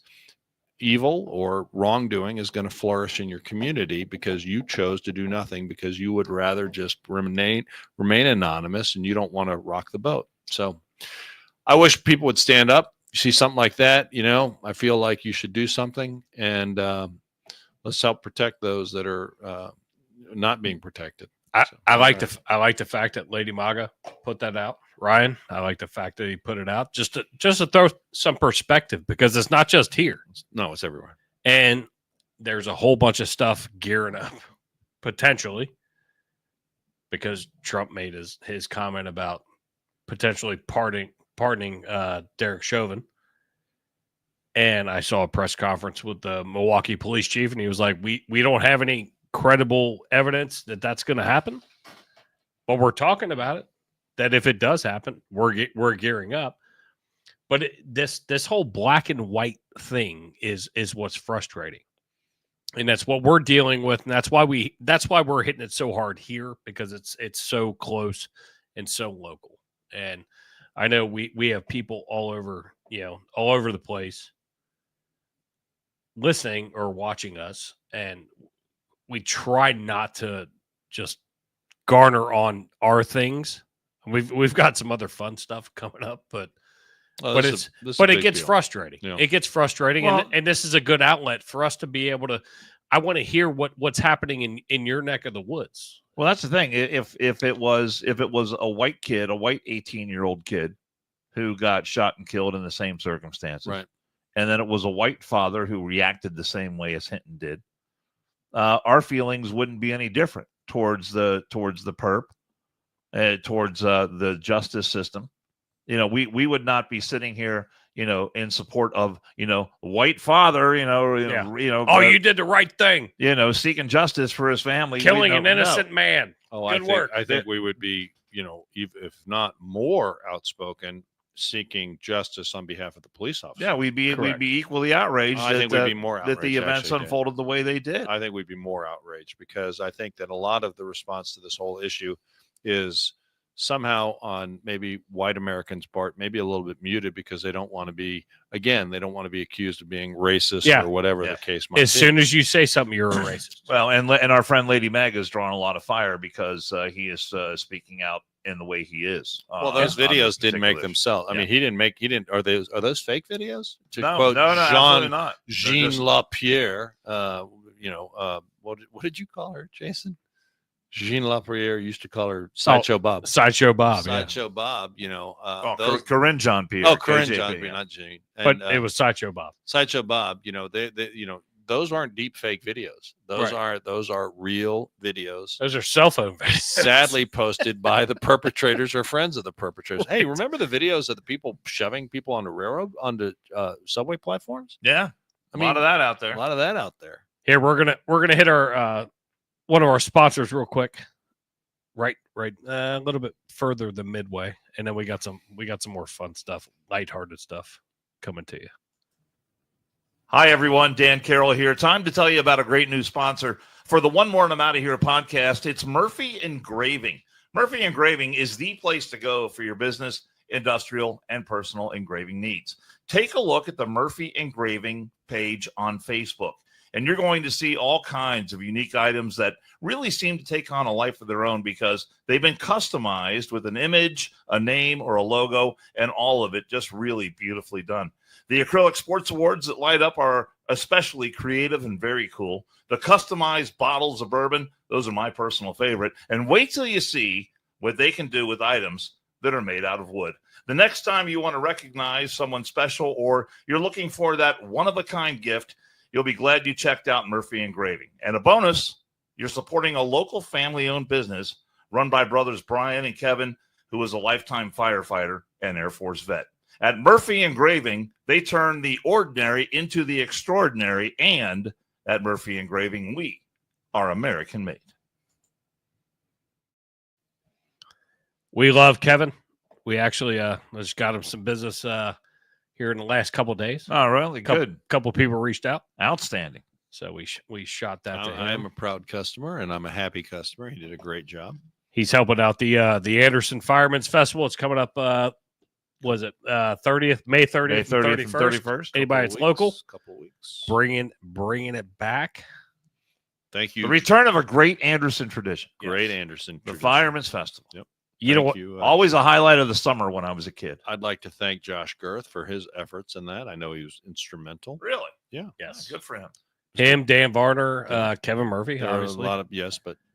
evil or wrongdoing is going to flourish in your community because you chose to do nothing, because you would rather just remain anonymous, and you don't want to rock the boat. So I wish people would stand up. You see something like that, I feel like you should do something, and let's help protect those that are not being protected. I like the fact that Lady Maga put that out. Ryan, I like the fact that he put it out just to throw some perspective, because it's not just here. No, it's everywhere. And there's a whole bunch of stuff gearing up potentially, because Trump made his comment about potentially pardoning Derek Chauvin. And I saw a press conference with the Milwaukee police chief, and he was like, we don't have any credible evidence that that's going to happen, but we're talking about it, that if it does happen, we're gearing up. But this whole black and white thing is what's frustrating, and that's what we're dealing with, and that's why we're hitting it so hard here, because it's so close and so local. And I know we have people all over the place listening or watching us, and we try not to just garner on our things. We've got some other fun stuff coming up, but But it gets deal. frustrating. Yeah. It gets frustrating, Well- and this is a good outlet for us to be able to. I want to hear what's happening in your neck of the woods. Well, that's the thing. If it was a white kid, a white 18-year-old kid who got shot and killed in the same circumstances, Right. and then it was a white father who reacted the same way as Hinton did, our feelings wouldn't be any different towards the perp, towards the justice system. We would not be sitting here, in support of, white father, Oh, you did the right thing, seeking justice for his family, killing an innocent man. Oh, Good work. I think we would be, if not more outspoken, seeking justice on behalf of the police officers. Yeah, we'd be equally outraged. I think we'd be more outraged that the events actually, Dan. unfolded the way they did. I think we'd be more outraged because I think that a lot of the response to this whole issue is somehow on maybe white Americans' part, maybe a little bit muted because they don't want to be accused of being racist or whatever the case might be. As soon as you say something, you're a racist. Well, and our friend Lady Mag is drawing a lot of fire because he is speaking out in the way he is. Well, those videos didn't make themselves. I Yeah. mean, he didn't. Are those fake videos? To No, quote absolutely not. Jean Just- Lapierre, what did you call her, Jason? Jean Lapierre used to call her Sideshow Bob. Sideshow Bob. Yeah. Sideshow Bob, Corinne Jean Pierre. Oh, Corinne KJP, John yeah. Pierre, not Jean. But And, it was Sideshow Bob. Sideshow Bob. Those aren't deep fake videos. Those are real videos. Those are cell phone videos. Sadly posted by the perpetrators or friends of the perpetrators. Hey, remember the videos of the people shoving people on the railroad, onto subway platforms? Yeah, I a mean, lot of that out there. A lot of that out there. Here we're gonna hit our one of our sponsors real quick. Right, a little bit further than midway, and then we got some more fun stuff, lighthearted stuff coming to you. Hi, everyone. Dan Carroll here. Time to tell you about a great new sponsor for the One More and I'm Out of Here podcast. It's Murphy Engraving. Murphy Engraving is the place to go for your business, industrial, and personal engraving needs. Take a look at the Murphy Engraving page on Facebook, and you're going to see all kinds of unique items that really seem to take on a life of their own because they've been customized with an image, a name, or a logo, and all of it just really beautifully done. The acrylic sports awards that light up are especially creative and very cool. The customized bottles of bourbon, those are my personal favorite. And wait till you see what they can do with items that are made out of wood. The next time you want to recognize someone special or you're looking for that one-of-a-kind gift, you'll be glad you checked out Murphy Engraving. And a bonus, you're supporting a local family-owned business run by brothers Brian and Kevin, who is a lifetime firefighter and Air Force vet. At Murphy Engraving, they turn the ordinary into the extraordinary, and at Murphy Engraving, we are American-made. We love Kevin. We actually just got him some business here in the last couple of days. Oh, really? Good. Couple people reached out, Outstanding. so we shot that to him. I am a proud customer and I'm a happy customer. He did a great job. He's helping out the Anderson Firemen's Festival. It's coming up. Was it 30th, May 30th, May 30th and 31st? 31st. Anybody that's local, Couple weeks. bringing it back. Thank you. The return of a great Anderson tradition. Great Anderson. The tradition. Fireman's Festival. Yep. You know Thank what? you, Always a highlight of the summer when I was a kid. I'd like to thank Josh Girth for his efforts in that. I know he was instrumental. Really? Yeah. Yes. Good for him. Him, Dan Varner, Kevin Murphy. There are a Obviously, lot of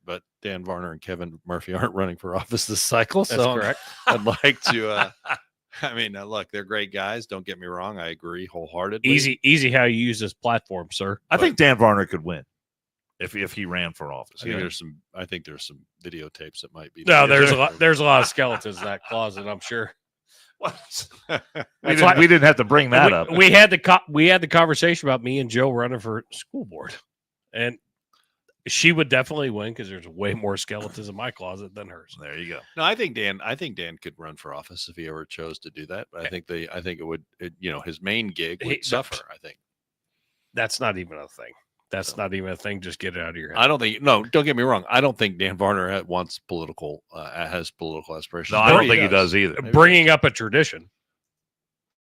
but Dan Varner and Kevin Murphy aren't running for office this cycle. that's So correct. I'd like to. Look, they're great guys. Don't get me wrong. I agree wholeheartedly. Easy how you use this platform, sir. I think Dan Varner could win if he ran for office. I think there's some videotapes that might be. No, there's a lot of skeletons in that closet, I'm sure. What? That's why- we didn't have to bring that up. We had the conversation about me and Joe running for school board, and she would definitely win because there's way more skeletons in my closet than hers. There you go. No, I think Dan could run for office if he ever chose to do that. But I think it would. His main gig would suffer. I think That's not even a thing. That's not even a thing. Just get it out of your head. I don't think. No, don't get me wrong. I don't think Dan Varner has political aspirations. No, I don't think he does either. Bringing up a tradition.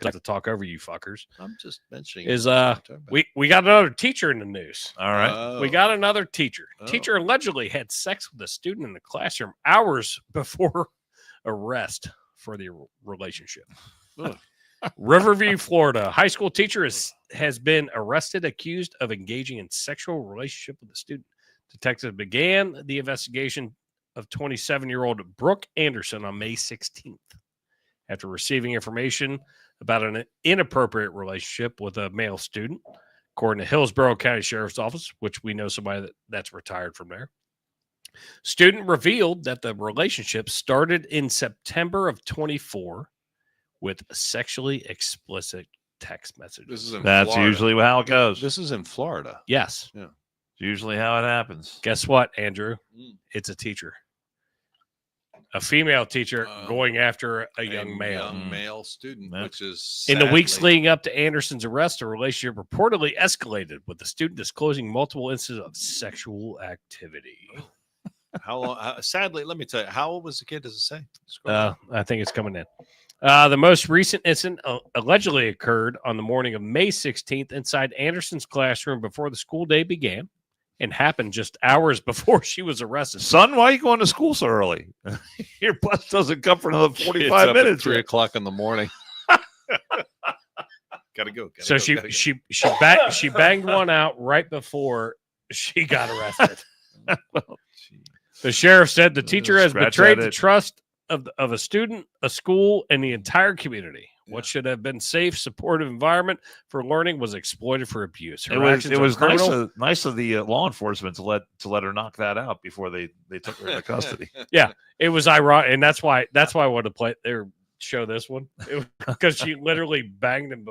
I have to talk over you fuckers. I'm just mentioning. Is we got another teacher in the news. All right. We got another teacher. Oh. Teacher allegedly had sex with a student in the classroom hours before arrest for the relationship. Riverview, Florida. High school teacher has been arrested, accused of engaging in sexual relationship with a student. Detectives began the investigation of 27-year-old Brooke Anderson on May 16th after receiving information about an inappropriate relationship with a male student. According to Hillsborough County Sheriff's Office, which we know somebody that's retired from there, student revealed that the relationship started in September of 24 with sexually explicit text messages. This is in That's Florida. usually how it goes. This is in Florida. Yes. It's usually how it happens. Guess what, Andrew? Mm. It's a teacher. A female teacher going after a young male. Young male student, Yeah. which is In the weeks sadly- leading up to Anderson's arrest, the relationship reportedly escalated, with the student disclosing multiple instances of sexual activity. How long? Sadly, let me tell you, how old was the kid? Does it say? Scroll down. I think it's coming in. The most recent incident allegedly occurred on the morning of May 16th inside Anderson's classroom before the school day began and happened just hours before she was arrested. Son, why are you going to school so early? Your bus doesn't come for another It's 45 up minutes. at 3:00 in the morning. Gotta go. So she banged one out right before she got arrested. The sheriff said the teacher has Scratch betrayed at the it. trust of a student, a school, and the entire community. What should have been safe, supportive environment for learning was exploited for abuse. Her It was actions are criminal. nice of the law enforcement to let her knock that out before they took her into custody. It was ironic, and that's why I wanted to play or show this one because she literally banged him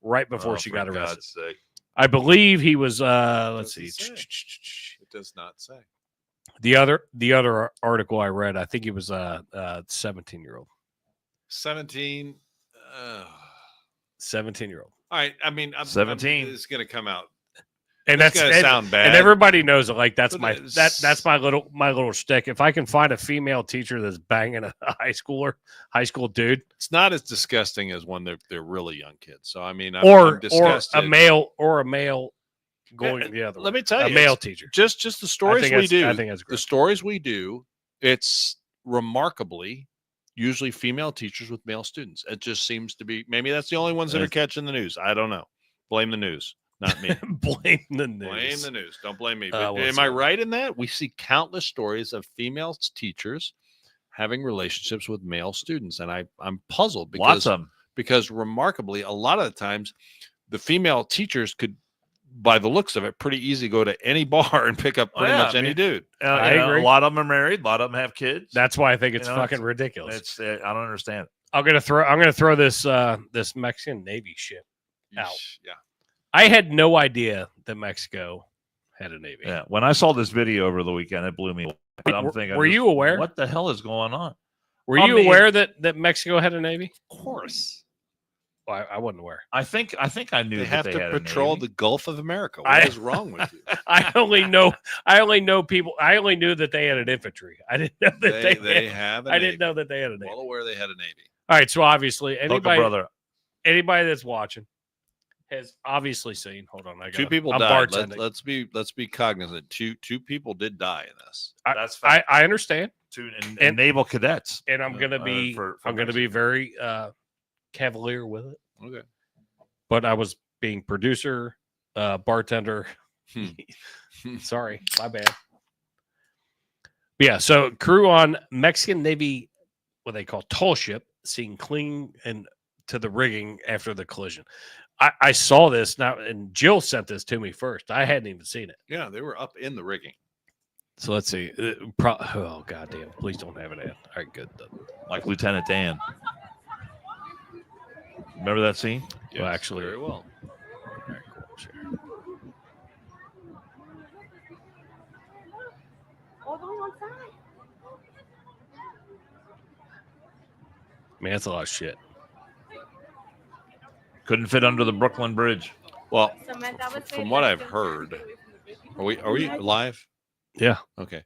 right before she For got arrested. God's sake. I believe he was. Let's see. Does it say? It does not say. The other article I read, I think he was a 17-year-old. 17. 17-year-old. All right. I mean, 17. It's going to come out. And It's that's going to sound bad. and everybody knows it. Like that's But that's my little shtick. If I can find a female teacher that's banging a high school dude, It's not as disgusting as when they're really young kids. So I mean, I'm or disgusted. a male going the other. Let way. me tell a you, male it's teacher. just the stories we do. I think that's The great. stories we do. It's remarkably usually female teachers with male students. It just seems to be. Maybe that's the only ones that are catching the news. I don't know. Blame the news, not me. Blame the news. Blame the news. Don't blame me. But well, am I right in that? We see countless stories of female teachers having relationships with male students, and I'm puzzled Lots of them. because remarkably, a lot of the times, the female teachers could, by the looks of it, pretty easy go to any bar and pick up pretty much any dude. I agree. A lot of them are married. A lot of them have kids. That's why I think it's You know, fucking ridiculous. It's I don't understand it. I'm gonna throw this this Mexican Navy ship out. Yeah. I had no idea that Mexico had a Navy. Yeah. When I saw this video over the weekend, it blew me away. But I'm thinking, were you aware? What the hell is going on? Were I you mean- aware that Mexico had a Navy? Of course. Well, I wasn't aware. I think I knew They that have they to had a patrol Navy. the Gulf of America. What is wrong with you? I only know people. I only knew that they had an infantry. I didn't know that They have a I Navy. didn't know that they had a Navy. Well aware they had a Navy. All right, so obviously Look, brother. anybody that's watching has obviously seen. Hold on, Two people I'm died. bartending. Let's be cognizant. Two people did die in this. That's fact. I understand, And naval cadets. and I'm gonna be for I'm gonna be Mexico. very cavalier with it. Okay. But I was being producer, bartender. Sorry, my bad. Yeah, so crew on Mexican Navy, what they call tall ship, seen clinging and to the rigging after the collision. I saw this now, and Jill sent this to me first. I hadn't even seen it. Yeah, they were up in the rigging. So let's see. Oh goddamn! Please don't have it in. All right, good. Like Lieutenant Dan. Remember that scene? Well, actually, very well. All right, cool. Sure. Man, that's a lot of shit. Couldn't fit under the Brooklyn Bridge. Well, from what I've heard, are we live? Yeah. Okay.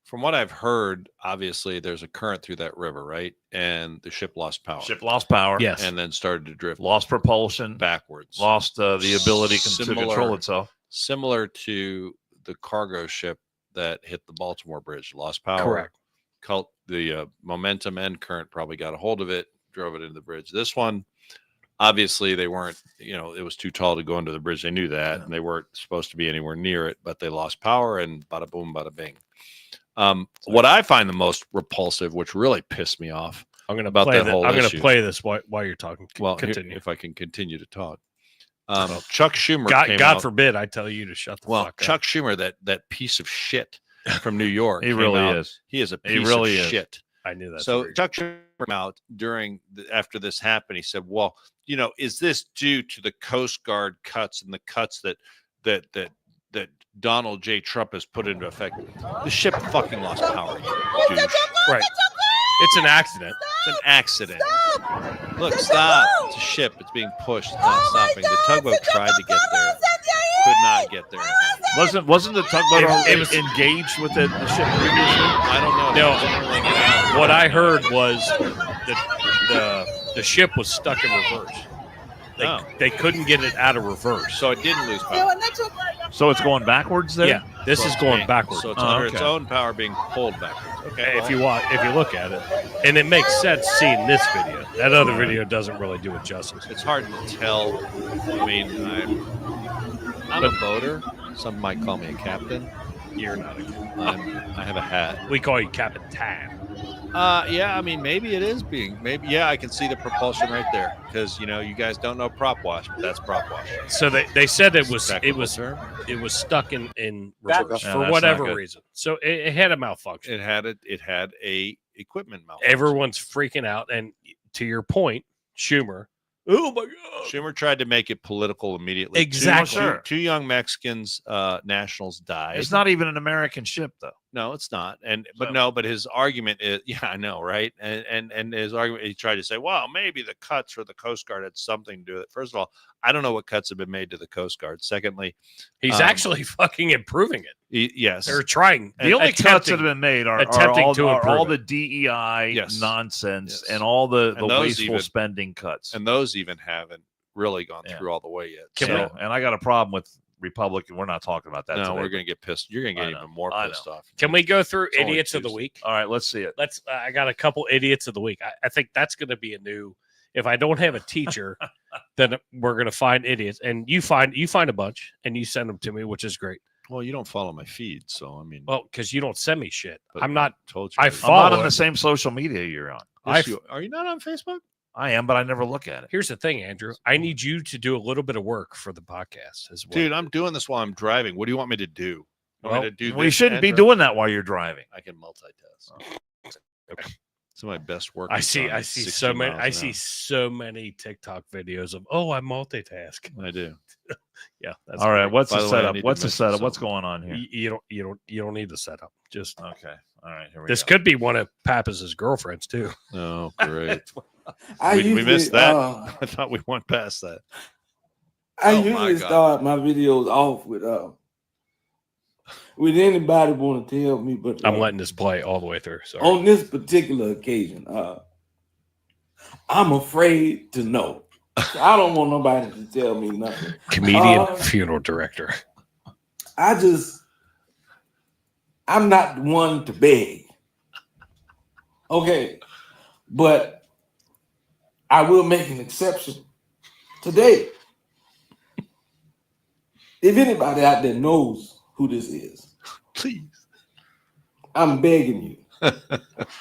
From what I've heard, obviously there's a current through that river, right? And the ship lost power. Ship lost power. Yes. And then started to drift Lost propulsion. backwards. Lost the ability to Similar- control itself. Similar to the cargo ship that hit the Baltimore Bridge. Lost power. Correct. The momentum and current probably got a hold of it, drove it into the bridge. This one, obviously, they weren't. It was too tall to go into the bridge. They knew that, and they weren't supposed to be anywhere near it. But they lost power, and bada boom, bada bing. What I find the most repulsive, which really pissed me off, I'm going to about play that whole I'm going issue. to play this while you're talking. Well, Continue. if I can continue to talk. Chuck Schumer. God out, forbid I tell you to shut the fuck up. Chuck Schumer, that piece of shit from New York. He really out. is. He is a piece He really of is. shit. I knew that. So Chuck Schumer came out after this happened. He said, "Well, is this due to the Coast Guard cuts and the cuts that Donald J. Trump has put into effect? The ship fucking lost power. You douche. Right. It's an accident. It's an accident. Look, stop. It's a ship. It's being pushed. It's not stopping. The tugboat tried to get there. Could not get there. Wasn't the tugboat it was engaged with the ship previously? I don't know. No. What I heard was that the ship was stuck in reverse. They couldn't get it out of reverse. So it didn't lose power. So it's going backwards there? Yeah, this is going backwards. So it's under its own power being pulled backwards. Okay. If you look at it, and it makes sense seeing this video. That other video doesn't really do it justice. It's hard to tell. I mean, I'm a boater. Some might call me a captain. You're not a captain. I have a hat. We call you Captain Tan. Yeah, I mean, maybe it is yeah, I can see the propulsion right there because you guys don't know prop wash, but that's prop wash. So they said it was term. it was stuck in reverse Yeah, for that's whatever not good. reason. So it had a malfunction. It had a equipment malfunction. Everyone's freaking out, and to your point, Schumer. Oh my God! Schumer tried to make it political immediately. Exactly. Two young Mexicans, nationals died. It's not even an American ship, though. No, it's not. But his argument is, yeah, I know, right? And his argument, he tried to say, well, maybe the cuts for the Coast Guard had something to do with it. First of all, I don't know what cuts have been made to the Coast Guard. Secondly, he's actually fucking improving it. Yes, They're trying. The only cuts that have been made are all the DEI nonsense and all the wasteful spending cuts. And those even haven't really gone through all the way yet. And I got a problem with Republican. We're not talking about that. No, today. we're going to get pissed. You're going to get even more pissed off. Can we go through idiots of the week? All right, let's see it. I got a couple idiots of the week. I think that's going to be a new. If I don't have a teacher, then we're going to find idiots, and you find a bunch and you send them to me, which is great. Well, you don't follow my feed, so I mean, because you don't send me shit. But I'm not. Told you. I I'm follow not on the same social media you're on. Are you not on Facebook? I am, but I never look at it. Here's the thing, Andrew. I need you to do a little bit of work for the podcast as well. Dude, I'm doing this while I'm driving. What do you want me to do? We shouldn't be doing that while you're driving. I can multitask. Okay. Some of my best work. I see so many TikTok videos of I multitask. I do. Yeah. That's all right. great. What's By the the way, I setup? need to What's the mention setup? something. What's going on here? You don't need the setup. Just okay. All right. Here we this go. could be one of Pappas's girlfriends too. Oh, great. we missed that. I thought we went past that. I usually start my videos off with anybody want to tell me, but I'm letting this play all the way through. Sorry. On this particular occasion, I'm afraid to know. I don't want nobody to tell me nothing. Comedian, funeral director. I'm not one to beg. Okay. But I will make an exception today. If anybody out there knows who this is, please, I'm begging you.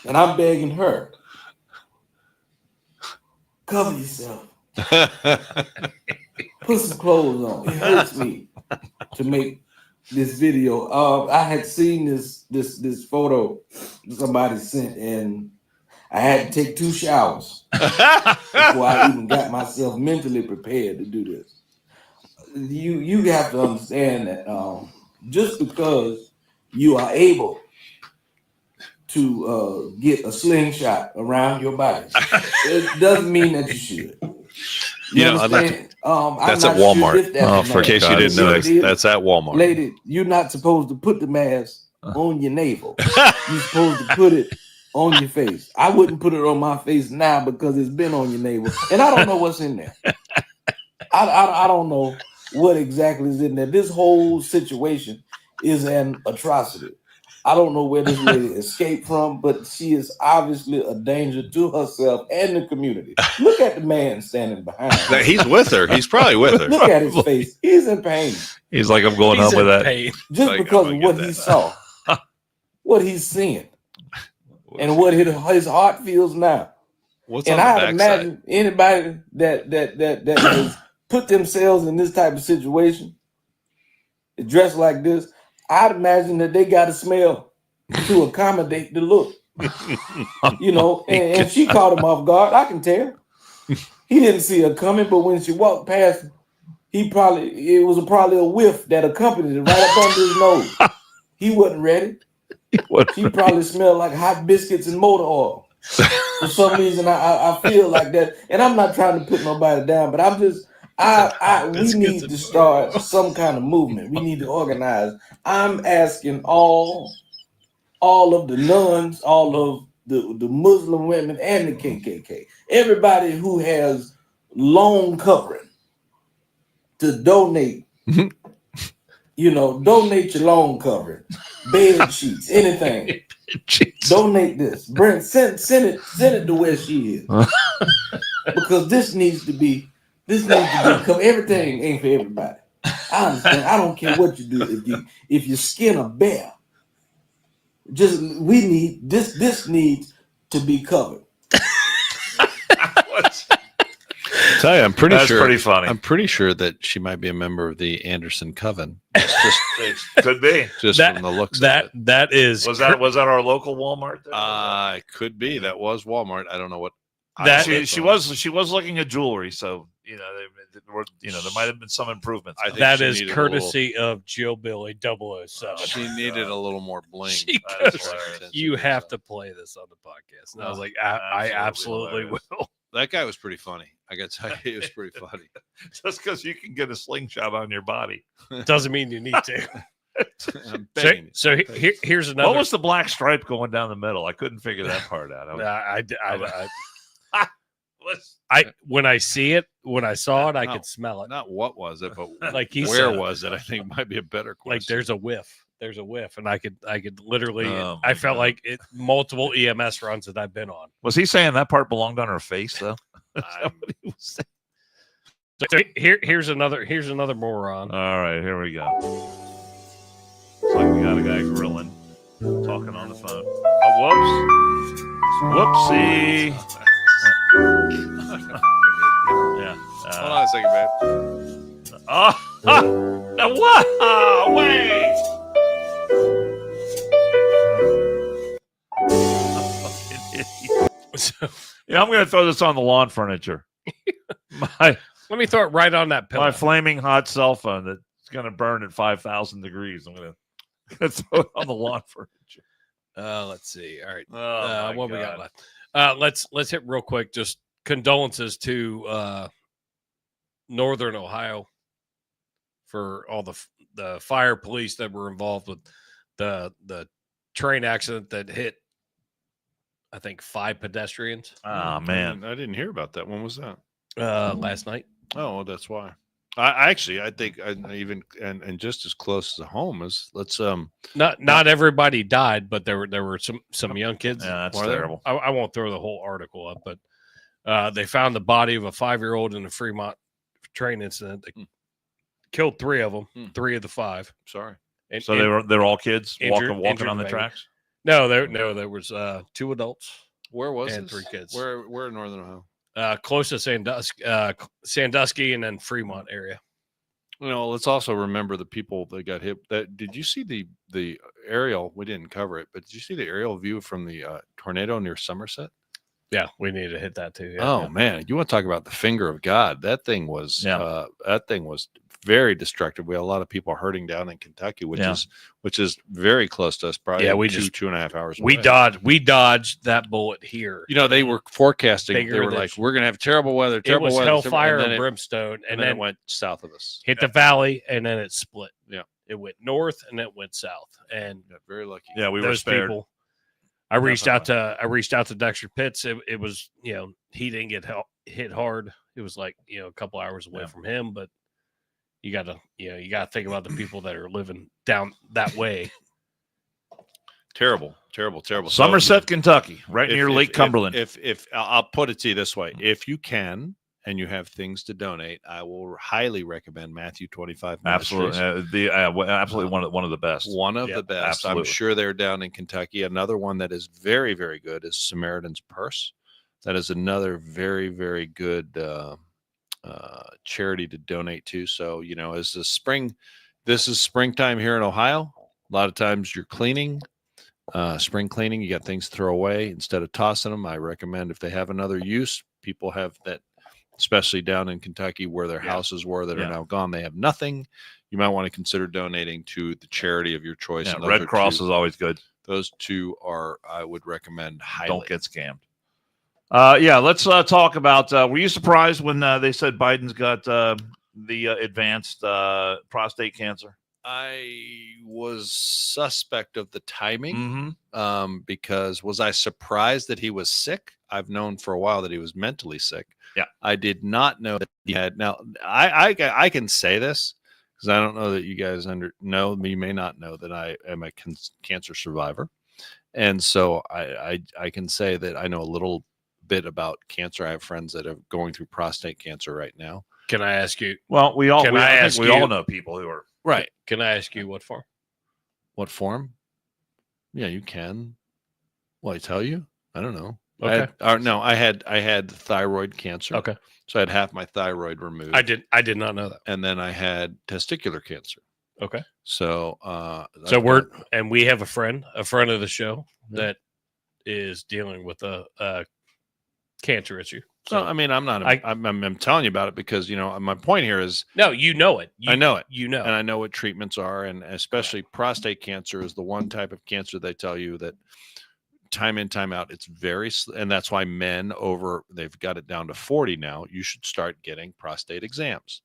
And I'm begging her. Cover yourself. Put some clothes on. It hurts me to make this video. I had seen this photo somebody sent, and I had to take 2 showers before I even got myself mentally prepared to do this. You have to understand that just because you are able to get a slingshot around your body, it doesn't mean that you should. That's at Walmart. For case you didn't know, that's at Walmart. Lady, you're not supposed to put the mask on your navel. You're supposed to put it on your face. I wouldn't put it on my face now because it's been on your navel, and I don't know what's in there. I don't know what exactly is in there. This whole situation is an atrocity. I don't know where this lady escaped from, but she is obviously a danger to herself and the community. Look at the man standing behind her. He's with her. He's probably with her. Look at his face. He's in pain. He's like, I'm going He's home with in that. pain. Just Like, because I'm of gonna what get he that. saw, what he's seeing, and what his heart feels now. What's And on I'd the backside? imagine anybody that has put themselves in this type of situation, dressed like this, I'd imagine that they got a smell to accommodate the look. You know, and she caught him off guard. I can tell. He didn't see her coming, but when she walked past, it was probably a whiff that accompanied it right up under his nose. He wasn't ready. She probably smelled like hot biscuits and motor oil. For some reason, I feel like that, and I'm not trying to put nobody down, but I'm just, we need to start some kind of movement. We need to organize. I'm asking all of the nuns, all of the Muslim women, and the KKK, everybody who has long covering, to donate. You know, donate your long covering, bed sheets, anything. Donate this. Send it to where she is. Because this needs to be everything ain't for everybody. I understand. I don't care what you do. If you skin a bear, this needs to be covered. I tell you, I'm pretty That's sure. pretty funny. I'm pretty sure that she might be a member of the Anderson Coven. Could be. Just That- from the looks That of it. that is Was that our local Walmart? There? It could be. That was Walmart. I don't know what. That- she was looking at jewelry, so there might have been some improvements. I think that she is needed a courtesy of Jill Billy 007. She needed a little more bling. She That goes, is hilarious. you have to play this on the podcast. And I was like, I absolutely hilarious. will. That guy was pretty funny. I got to tell you, he was pretty funny. Just because you can get a slingshot on your body. Doesn't mean you need to. I'm begging you. So here's another. What was the black stripe going down the middle? I couldn't figure that part out. When I saw it, I could smell it. Not what was it, but Like he where said, was it? I think might be a better question. like there's a whiff. There's a whiff, and I could literally. Oh, my I felt God. like multiple EMS runs that I've been on. Was he saying that part belonged on her face though? Is that what he was saying? So here's another moron. All right, here we go. Looks like we got a guy grilling, talking on the phone. Oh, whoops. Whoopsie. Yeah. Hold on a second, babe. Now what? Oh, wait. So, Yeah, I'm going to throw this on the lawn furniture. My let me throw it right on that pillow. my flaming hot cell phone that's going to burn at 5,000 degrees. I'm going to throw it on the lawn furniture. Let's see. All right. Oh, my what we got God. left? Let's hit real quick. Just condolences to Northern Ohio for all the fire police that were involved with the train accident that hit, I think, 5 pedestrians Oh, man. I didn't hear about that. When was that? last night. Oh, well, that's why. I think I even and just as close as home as Not everybody died, but there were some young kids. Yeah, that's Were there? terrible. I won't throw the whole article up, but they found the body of a 5-year-old in a Fremont train incident. They killed 3 of them, 3 of the 5. sorry. And, So they're all kids injured walking on the baby. tracks? no, there was 2 adults, Where was and this? 3 kids. Where in Northern Ohio? Close to Sandusky, and then Fremont area. Let's also remember the people that got hit. Did you see the aerial? We didn't cover it, but did you see the aerial view from the tornado near Somerset? Yeah, we need to hit that too. Yeah, Oh man, you want to talk about the finger of God? That thing was very destructive. We had a lot of people hurting down in Kentucky, which is very close to us. Probably Yeah, we 2.5 hours. we away. dodged that bullet here. They were forecasting. Bigger They were than- like, "We're gonna have terrible weather. It Terrible was weather." hellfire and and brimstone, and then it went south of us. hit the valley, and then it split. Yeah. It went north and it went south. And Got very lucky. Yeah, we were those spared. people, I reached out to Dexter Pitts. It was, he didn't get hit hard. It was like, a couple hours away from him, but you gotta think about the people that are living down that way. Terrible, terrible, terrible. So, Somerset, Kentucky, right if- near if- Lake Cumberland. If I'll put it to you this way, if you can and you have things to donate, I will highly recommend Matthew 25 Ministries. Absolutely, absolutely one of the best. One of Yeah, the best. I'm absolutely. sure they're down in Kentucky. Another one that is very, very good is Samaritan's Purse. That is another very, very good charity to donate to. So, as this is springtime here in Ohio. A lot of times you're cleaning, spring cleaning, you got things to throw away instead of tossing them. I recommend if they have another use, people have that, especially down in Kentucky where their houses were that are now gone. They have nothing. You might want to consider donating to the charity of your choice. Yeah, And those Red are Cross two- is always good. Those two are, I would recommend highly. Don't get scammed. Let's talk about. Were you surprised when they said Biden's got the advanced prostate cancer? I was suspect of the timing Mm-hmm. because was I surprised that he was sick? I've known for a while that he was mentally sick. Yeah. I did not know that he had. Now, I can say this because I don't know that you guys know. You may not know that I am a cancer survivor. And so I can say that I know a little bit about cancer. I have friends that are going through prostate cancer right now. Can I ask you? Well, we all Can we, I I ask think we you- all know people who are. Right. Can I ask you what for? What form? Yeah, you can. Will I tell you? I don't know. Okay. I had thyroid cancer. Okay. So I had half my thyroid removed. I did not know that. And then I had testicular cancer. Okay. So So we have a friend of the show that is dealing with a cancer issue. So I mean, I'm telling you about it because my point here is No, you know it. I know it. You know. and I know what treatments are, and especially prostate cancer is the one type of cancer they tell you that time in, time out, it's and that's why men they've got it down to 40 now. You should start getting prostate exams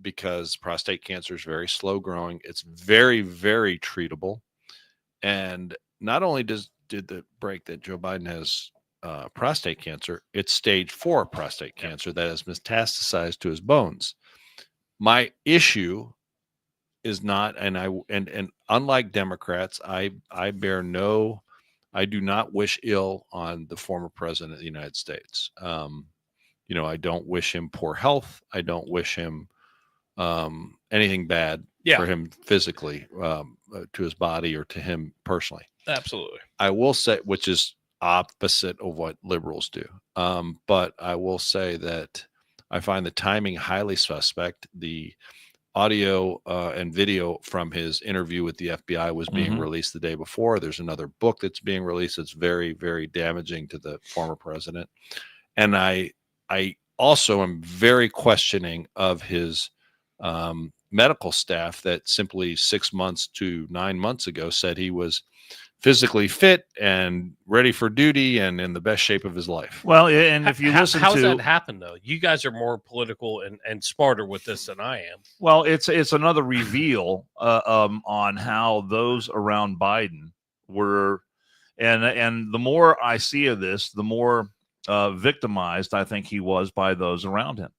because prostate cancer is very slow growing. It's very, very treatable. And not only did the break that Joe Biden has prostate cancer, it's stage 4 prostate cancer that has metastasized to his bones. My issue is not, and unlike Democrats, I do not wish ill on the former president of the United States. I don't wish him poor health. I don't wish him anything bad for him physically, to his body or to him personally. Absolutely. I will say, which is opposite of what liberals do. But I will say that I find the timing highly suspect. The audio and video from his interview with the FBI was being released the day before. There's another book that's being released that's very, very damaging to the former president. And I also am very questioning of his medical staff that simply 6 months to 9 months ago said he was physically fit and ready for duty and in the best shape of his life. Well, and if you listen how's to that happen though? You guys are more political and smarter with this than I am. Well, it's another reveal on how those around Biden were, and the more I see of this, the more victimized I think he was by those around him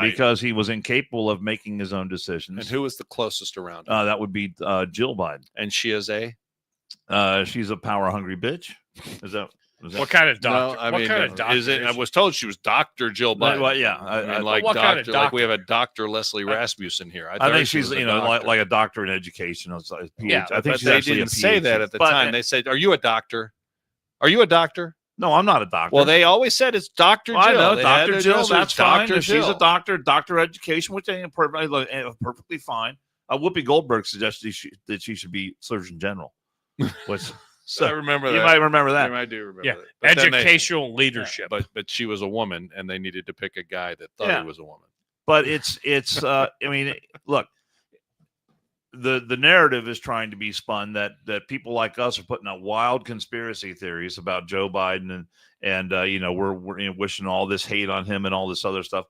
because he was incapable of making his own decisions. And who was the closest around him? That would be Jill Biden, and she is she's a power hungry bitch. Is that what kind of doctor? No, what kind of doctor? Is it? I was told she was Dr. Jill Biden. Well, yeah, like what doctor, kind of like we have a Dr. Leslie Rasmussen here. I think she's like a doctor in education. Yeah, I think she's they actually didn't a say PhD. that at the But- time. They said, "Are you a doctor? Are you a doctor?" No, I'm not a doctor. Well, they always said it's Dr. Well, I Jill. know They had Dr. to Jill. address That's her fine. Dr. If she's Jill. a doctor education, which ain't perfectly fine. Whoopi Goldberg suggested that she should be Surgeon General. Which So I remember that. you might remember that. I do remember Yeah, that. But then educational leadership. but she was a woman, and they needed to pick a guy that thought he was a woman. But it's I mean, look, the narrative is trying to be spun that people like us are putting out wild conspiracy theories about Joe Biden and we're wishing all this hate on him and all this other stuff.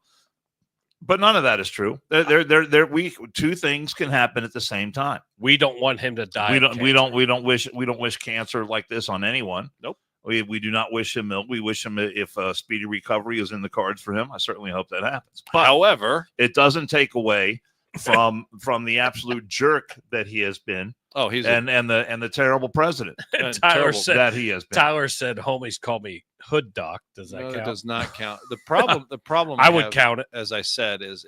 But none of that is true. Two things can happen at the same time. We don't want him to die. We don't wish cancer like this on anyone. Nope. We do not wish him ill. We wish him, if a speedy recovery is in the cards for him, I certainly hope that happens. But however, it doesn't take away from the absolute jerk that he has been Oh, he's and the terrible president Tyler said that he has been. Tyler said homies call me hood doc. Does that no, count? that does not count. The problem I would have, count it. as I said, is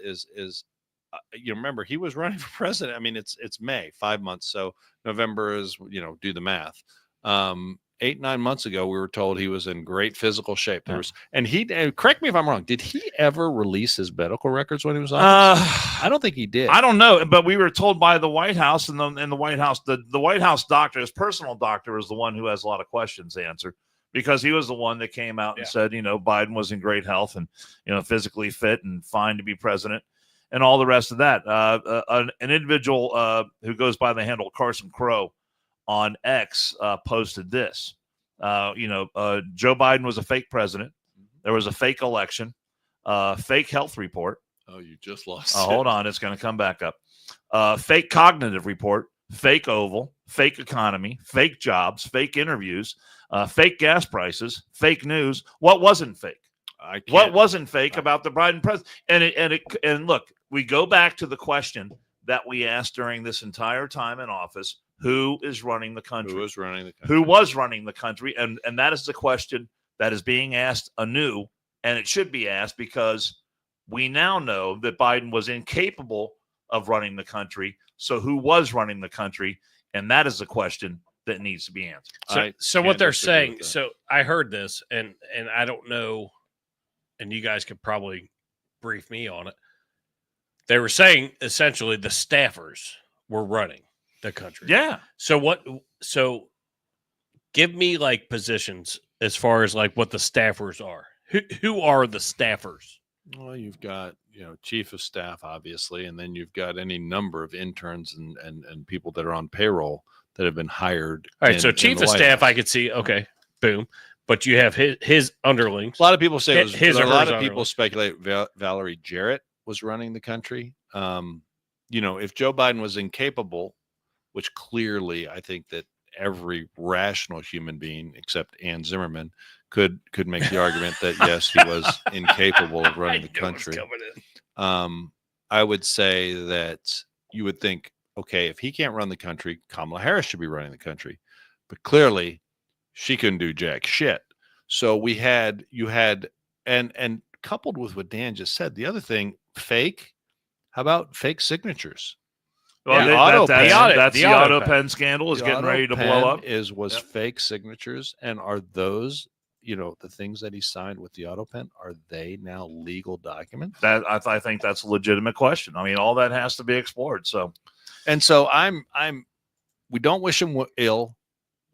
you remember he was running for president. I mean, it's May, 5 months, so November is, do the math. 8-9 months ago, we were told he was in great physical shape. And correct me if I'm wrong. Did he ever release his medical records when he was on? I don't think he did. I don't know, but we were told by the White House, and the White House, the White House doctor, his personal doctor, is the one who has a lot of questions to answer, because he was the one that came out and said, Biden was in great health and physically fit and fine to be president, and all the rest of that. An individual who goes by the handle Carson Crow on X posted this. Joe Biden was a fake president. There was a fake election, fake health report. Oh, you just lost. Hold on, it's going to come back up. Fake cognitive report, fake Oval, fake economy, fake jobs, fake interviews, fake gas prices, fake news. What wasn't fake? What wasn't fake about the Biden president? And look, we go back to the question that we asked during this entire time in office: who is running the country? Who is running the country? Who was running the country? And that is the question that is being asked anew, and it should be asked, because we now know that Biden was incapable of running the country. So who was running the country? And that is the question that needs to be answered. So what they're saying, so I heard this, and I don't know, and you guys could probably brief me on it. They were saying essentially the staffers were running the country. Yeah. So give me like positions as far as like what the staffers are. Who are the staffers? Well, you've got, chief of staff, obviously, and then you've got any number of interns and people that are on payroll that have been hired. All right, so chief of staff, House. I could see, okay, boom. But you have his underlings. A lot of people say it was His or a lot hers of people underlings. speculate Valerie Jarrett was running the country. If Joe Biden was incapable, which clearly I think that every rational human being except Ann Zimmerman could make the argument that yes, he was incapable of running the country. I would say that you would think, okay, if he can't run the country, Kamala Harris should be running the country. But clearly she couldn't do jack shit. So you had and coupled with what Dan just said, the other thing, fake. How about fake signatures? Well, that's the auto pen scandal is getting ready to blow up. Was fake signatures, and are those, the things that he signed with the auto pen, are they now legal documents? That I think that's a legitimate question. I mean, all that has to be explored. So we don't wish him ill.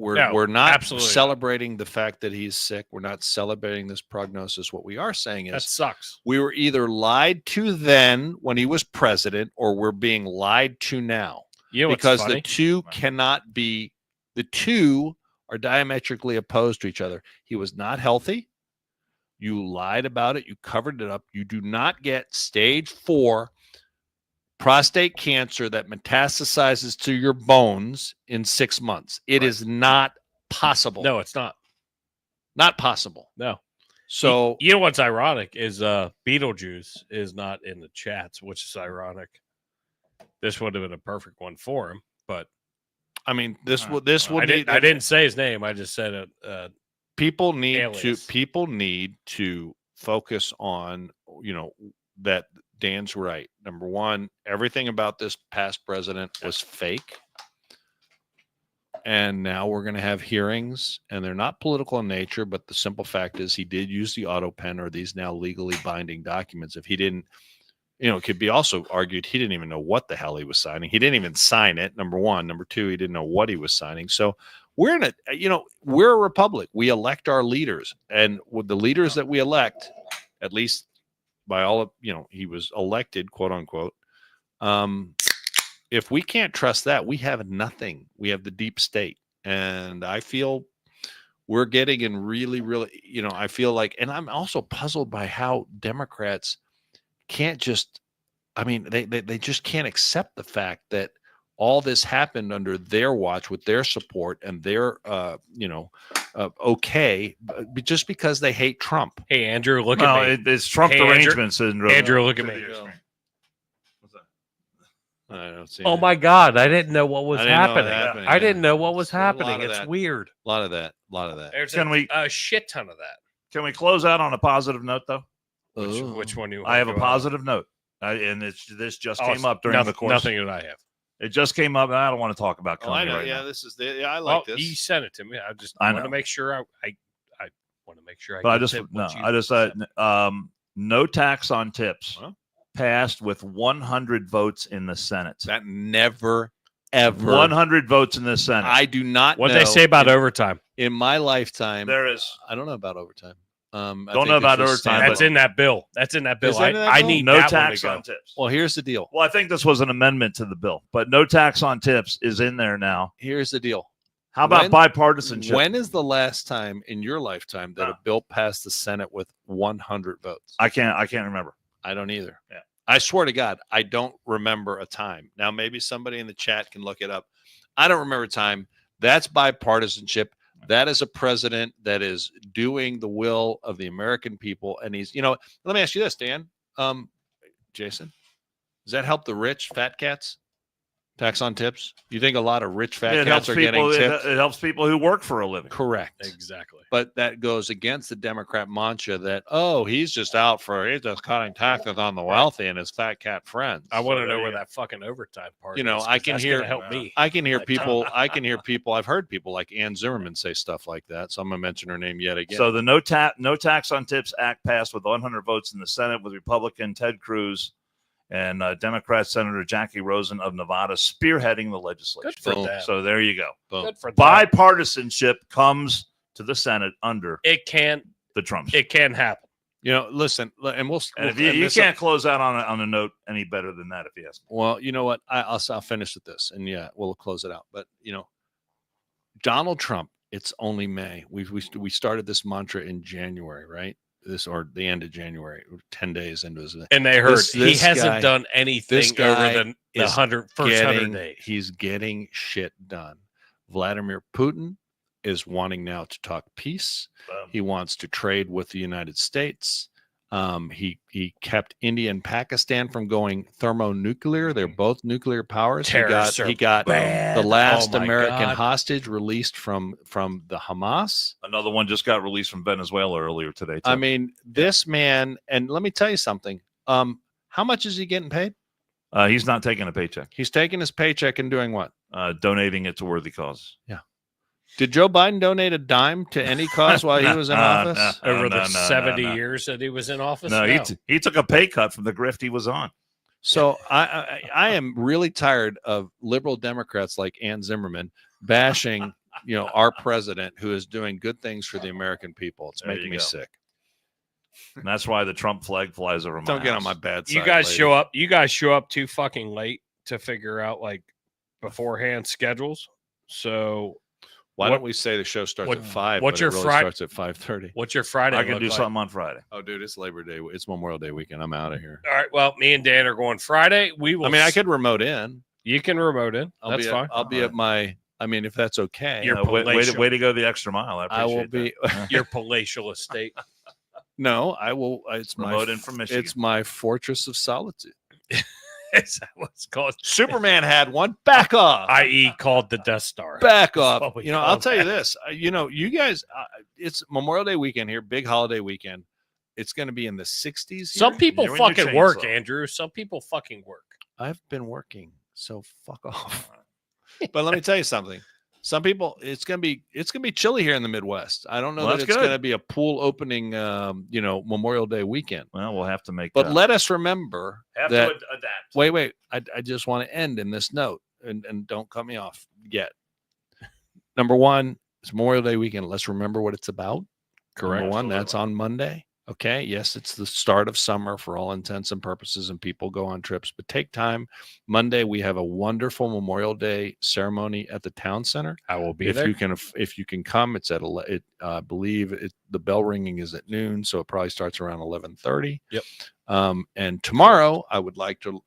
We're not celebrating the fact that he's sick. We're not celebrating this prognosis. What we are saying is that sucks. We were either lied to then when he was president, or we're being lied to now. Because the two cannot be, the two are diametrically opposed to each other. He was not healthy. You lied about it. You covered it up. You do not get stage 4 prostate cancer that metastasizes to your bones in 6 months. It is not possible. No, it's not. Not possible. No. So you know what's ironic is Beetlejuice is not in the chats, which is ironic. This would have been a perfect one for him, but I mean, I didn't say his name. I just said it. People need to focus on, that Dan's right. Number one, everything about this past president was fake. And now we're going to have hearings, and they're not political in nature, but the simple fact is he did use the auto pen, or these now legally binding documents. If he didn't, it could be also argued he didn't even know what the hell he was signing. He didn't even sign it, number one. Number two, he didn't know what he was signing. So we're we're a republic. We elect our leaders, and with the leaders that we elect, at least by all of, he was elected, quote unquote. If we can't trust that, we have nothing. We have the deep state. And I feel we're getting in really, really, I feel like, and I'm also puzzled by how Democrats can't just, they just can't accept the fact that all this happened under their watch with their support and their, okay, but just because they hate Trump. Hey, Andrew, look at me. It's Trump arrangement syndrome. Andrew, look at me. I don't see Oh it. my God! I didn't know what was I didn't know what happening. happened, I yeah. didn't know what was So a lot happening. of It's that. weird. A lot of that. A lot of that. There's Can we- a shit ton of that. Can we close out on a positive note, though? Which one you? I have a go out on? positive note, and this just Oh, came up during nothing, the course. Nothing that I have. It just came up, and I don't want to talk about Oh, I Coney know. right Yeah, now. this is the. Yeah, I Well, like this. you sent it to me. I just I want know. to make sure I want to make sure I. But I get just tip no, what you I just sent. no tax on tips Huh? passed with 100 votes in the Senate. That never, ever. 100 votes in the Senate. I do not What'd know they say about in, overtime? in my lifetime. there is I don't know about overtime. I Don't think know it's about just overtime, standalone. That's in that bill. That's in that bill. Is that in that I bill? need no that tax one to on go. tips. Well, here's the deal. Well, I think this was an amendment to the bill, but no tax on tips is in there now. Here's the deal. How about When- bipartisanship? When is the last time in your lifetime that a bill passed the Senate with 100 votes? I can't remember. I don't either. Yeah. I swear to God, I don't remember a time. Now, maybe somebody in the chat can look it up. I don't remember a time. That's bipartisanship. That is a president that is doing the will of the American people. And he's, let me ask you this, Dan. Jason, does that help the rich fat cats? Tax on tips? You think a lot of rich fat It cats helps are people. getting tips? It helps people who work for a living. Correct. Exactly. But that goes against the Democrat mantra that, he's just cutting taxes on the wealthy and his fat cat friends. I want to there know you where go. that fucking overtime part. You know, is, 'cause I can that's hear- gonna help me. I can hear A ton. people. I've heard people like Ann Zimmerman say stuff like that. So I'm gonna mention her name yet again. So the no tax on tips act passed with 100 votes in the Senate, with Republican Ted Cruz and Democrat Senator Jackie Rosen of Nevada spearheading the legislation. Good for Boom. them. So there you go. Boom. Good for them. Bipartisanship comes to the Senate under It can the Trumps. happen. Listen, and we'll. And if we'll you end this can't up- close out on a note any better than that, if you ask me. Well, you know what? I'll finish with this, and yeah, we'll close it out. But Donald Trump. It's only May. We started this mantra in January, right? Or the end of January, 10 days into his. And they heard This he hasn't guy- done anything this guy over the is 100 days. He's getting shit done. Vladimir Putin is wanting now to talk peace. He wants to trade with the United States. He kept India and Pakistan from going thermonuclear. They're both nuclear powers. Terrorists He got bad. the last Oh my American God. hostage released from the Hamas. Another one just got released from Venezuela earlier today. Too. I mean, this man, and let me tell you something. How much is he getting paid? He's not taking a paycheck. He's taking his paycheck and doing what? Donating it to worthy causes. Did Joe Biden donate a dime to any cause while he was in office? Over the no, 70 no. years that he was in office. No, he took a pay cut from the grift he was on. So I am really tired of liberal Democrats like Ann Zimmerman bashing, our president who is doing good things for the American people. It's There making you me go. sick. And that's why the Trump flag flies over my Don't get on house. my bad side. You guys lady. show up. You guys show up too fucking late to figure out like beforehand schedules. So Why don't we say the show starts what- at 5? what's but your it really Fri- starts at 5:30? what's your Friday? I can look do like? something on Friday. Oh, dude, it's Labor Day. It's Memorial Day weekend. I'm out of here. All right. Well, me and Dan are going Friday. We will. I mean, I could remote in. You can remote in. I'll That's be fine. I'll be at my. I mean, if that's okay. Your way palatial. to go the extra mile. I I will appreciate be. that. Your palatial estate. No, I will. It's Remote in from Michigan. It's my fortress of solitude. Is that what it's called? Superman had one. Back off. I.e., called the Death Star. Back what off. we I'll call tell you that. this. You guys, it's Memorial Day weekend here, big holiday weekend. It's going to be in the 60s. Some here. people You're in your fucking work, chainsaw. Andrew. Some people fucking work. I've been working, so fuck off. But let me tell you something. Some people, it's gonna be chilly here in the Midwest. I don't know Well, that that's it's good. gonna be a pool opening, Memorial Day weekend. Well, we'll have to make. But let us remember have that. to adapt. Wait. I just want to end in this note, and don't cut me off yet. Number one, it's Memorial Day weekend. Let's remember what it's about. Correct. Number one, that's on Monday. Okay. Yes, it's the start of summer for all intents and purposes, and people go on trips. But take time. Monday, we have a wonderful Memorial Day ceremony at the town center. I will be If there. you can come, it's at I believe the bell ringing is at noon, so it probably starts around 11:30. Yep. And tomorrow, I would like to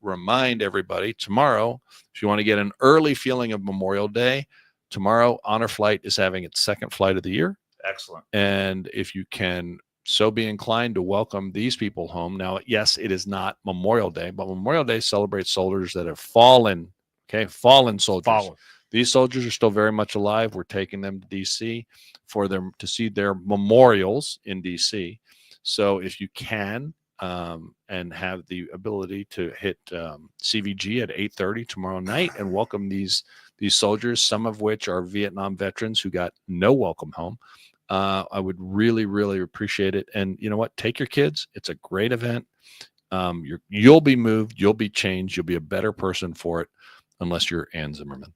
remind everybody. Tomorrow, if you want to get an early feeling of Memorial Day, tomorrow Honor Flight is having its second flight of the year. Excellent. And if you can so be inclined to welcome these people home. Now, yes, it is not Memorial Day, but Memorial Day celebrates soldiers that have fallen. Okay, fallen soldiers. Fallen. These soldiers are still very much alive. We're taking them to D.C. for them to see their memorials in D.C. So if you can and have the ability to hit CVG at 8:30 tomorrow night and welcome these soldiers, some of which are Vietnam veterans who got no welcome home, I would really, really appreciate it. And you know what? Take your kids. It's a great event. You'll be moved. You'll be changed. You'll be a better person for it, unless you're Ann Zimmerman.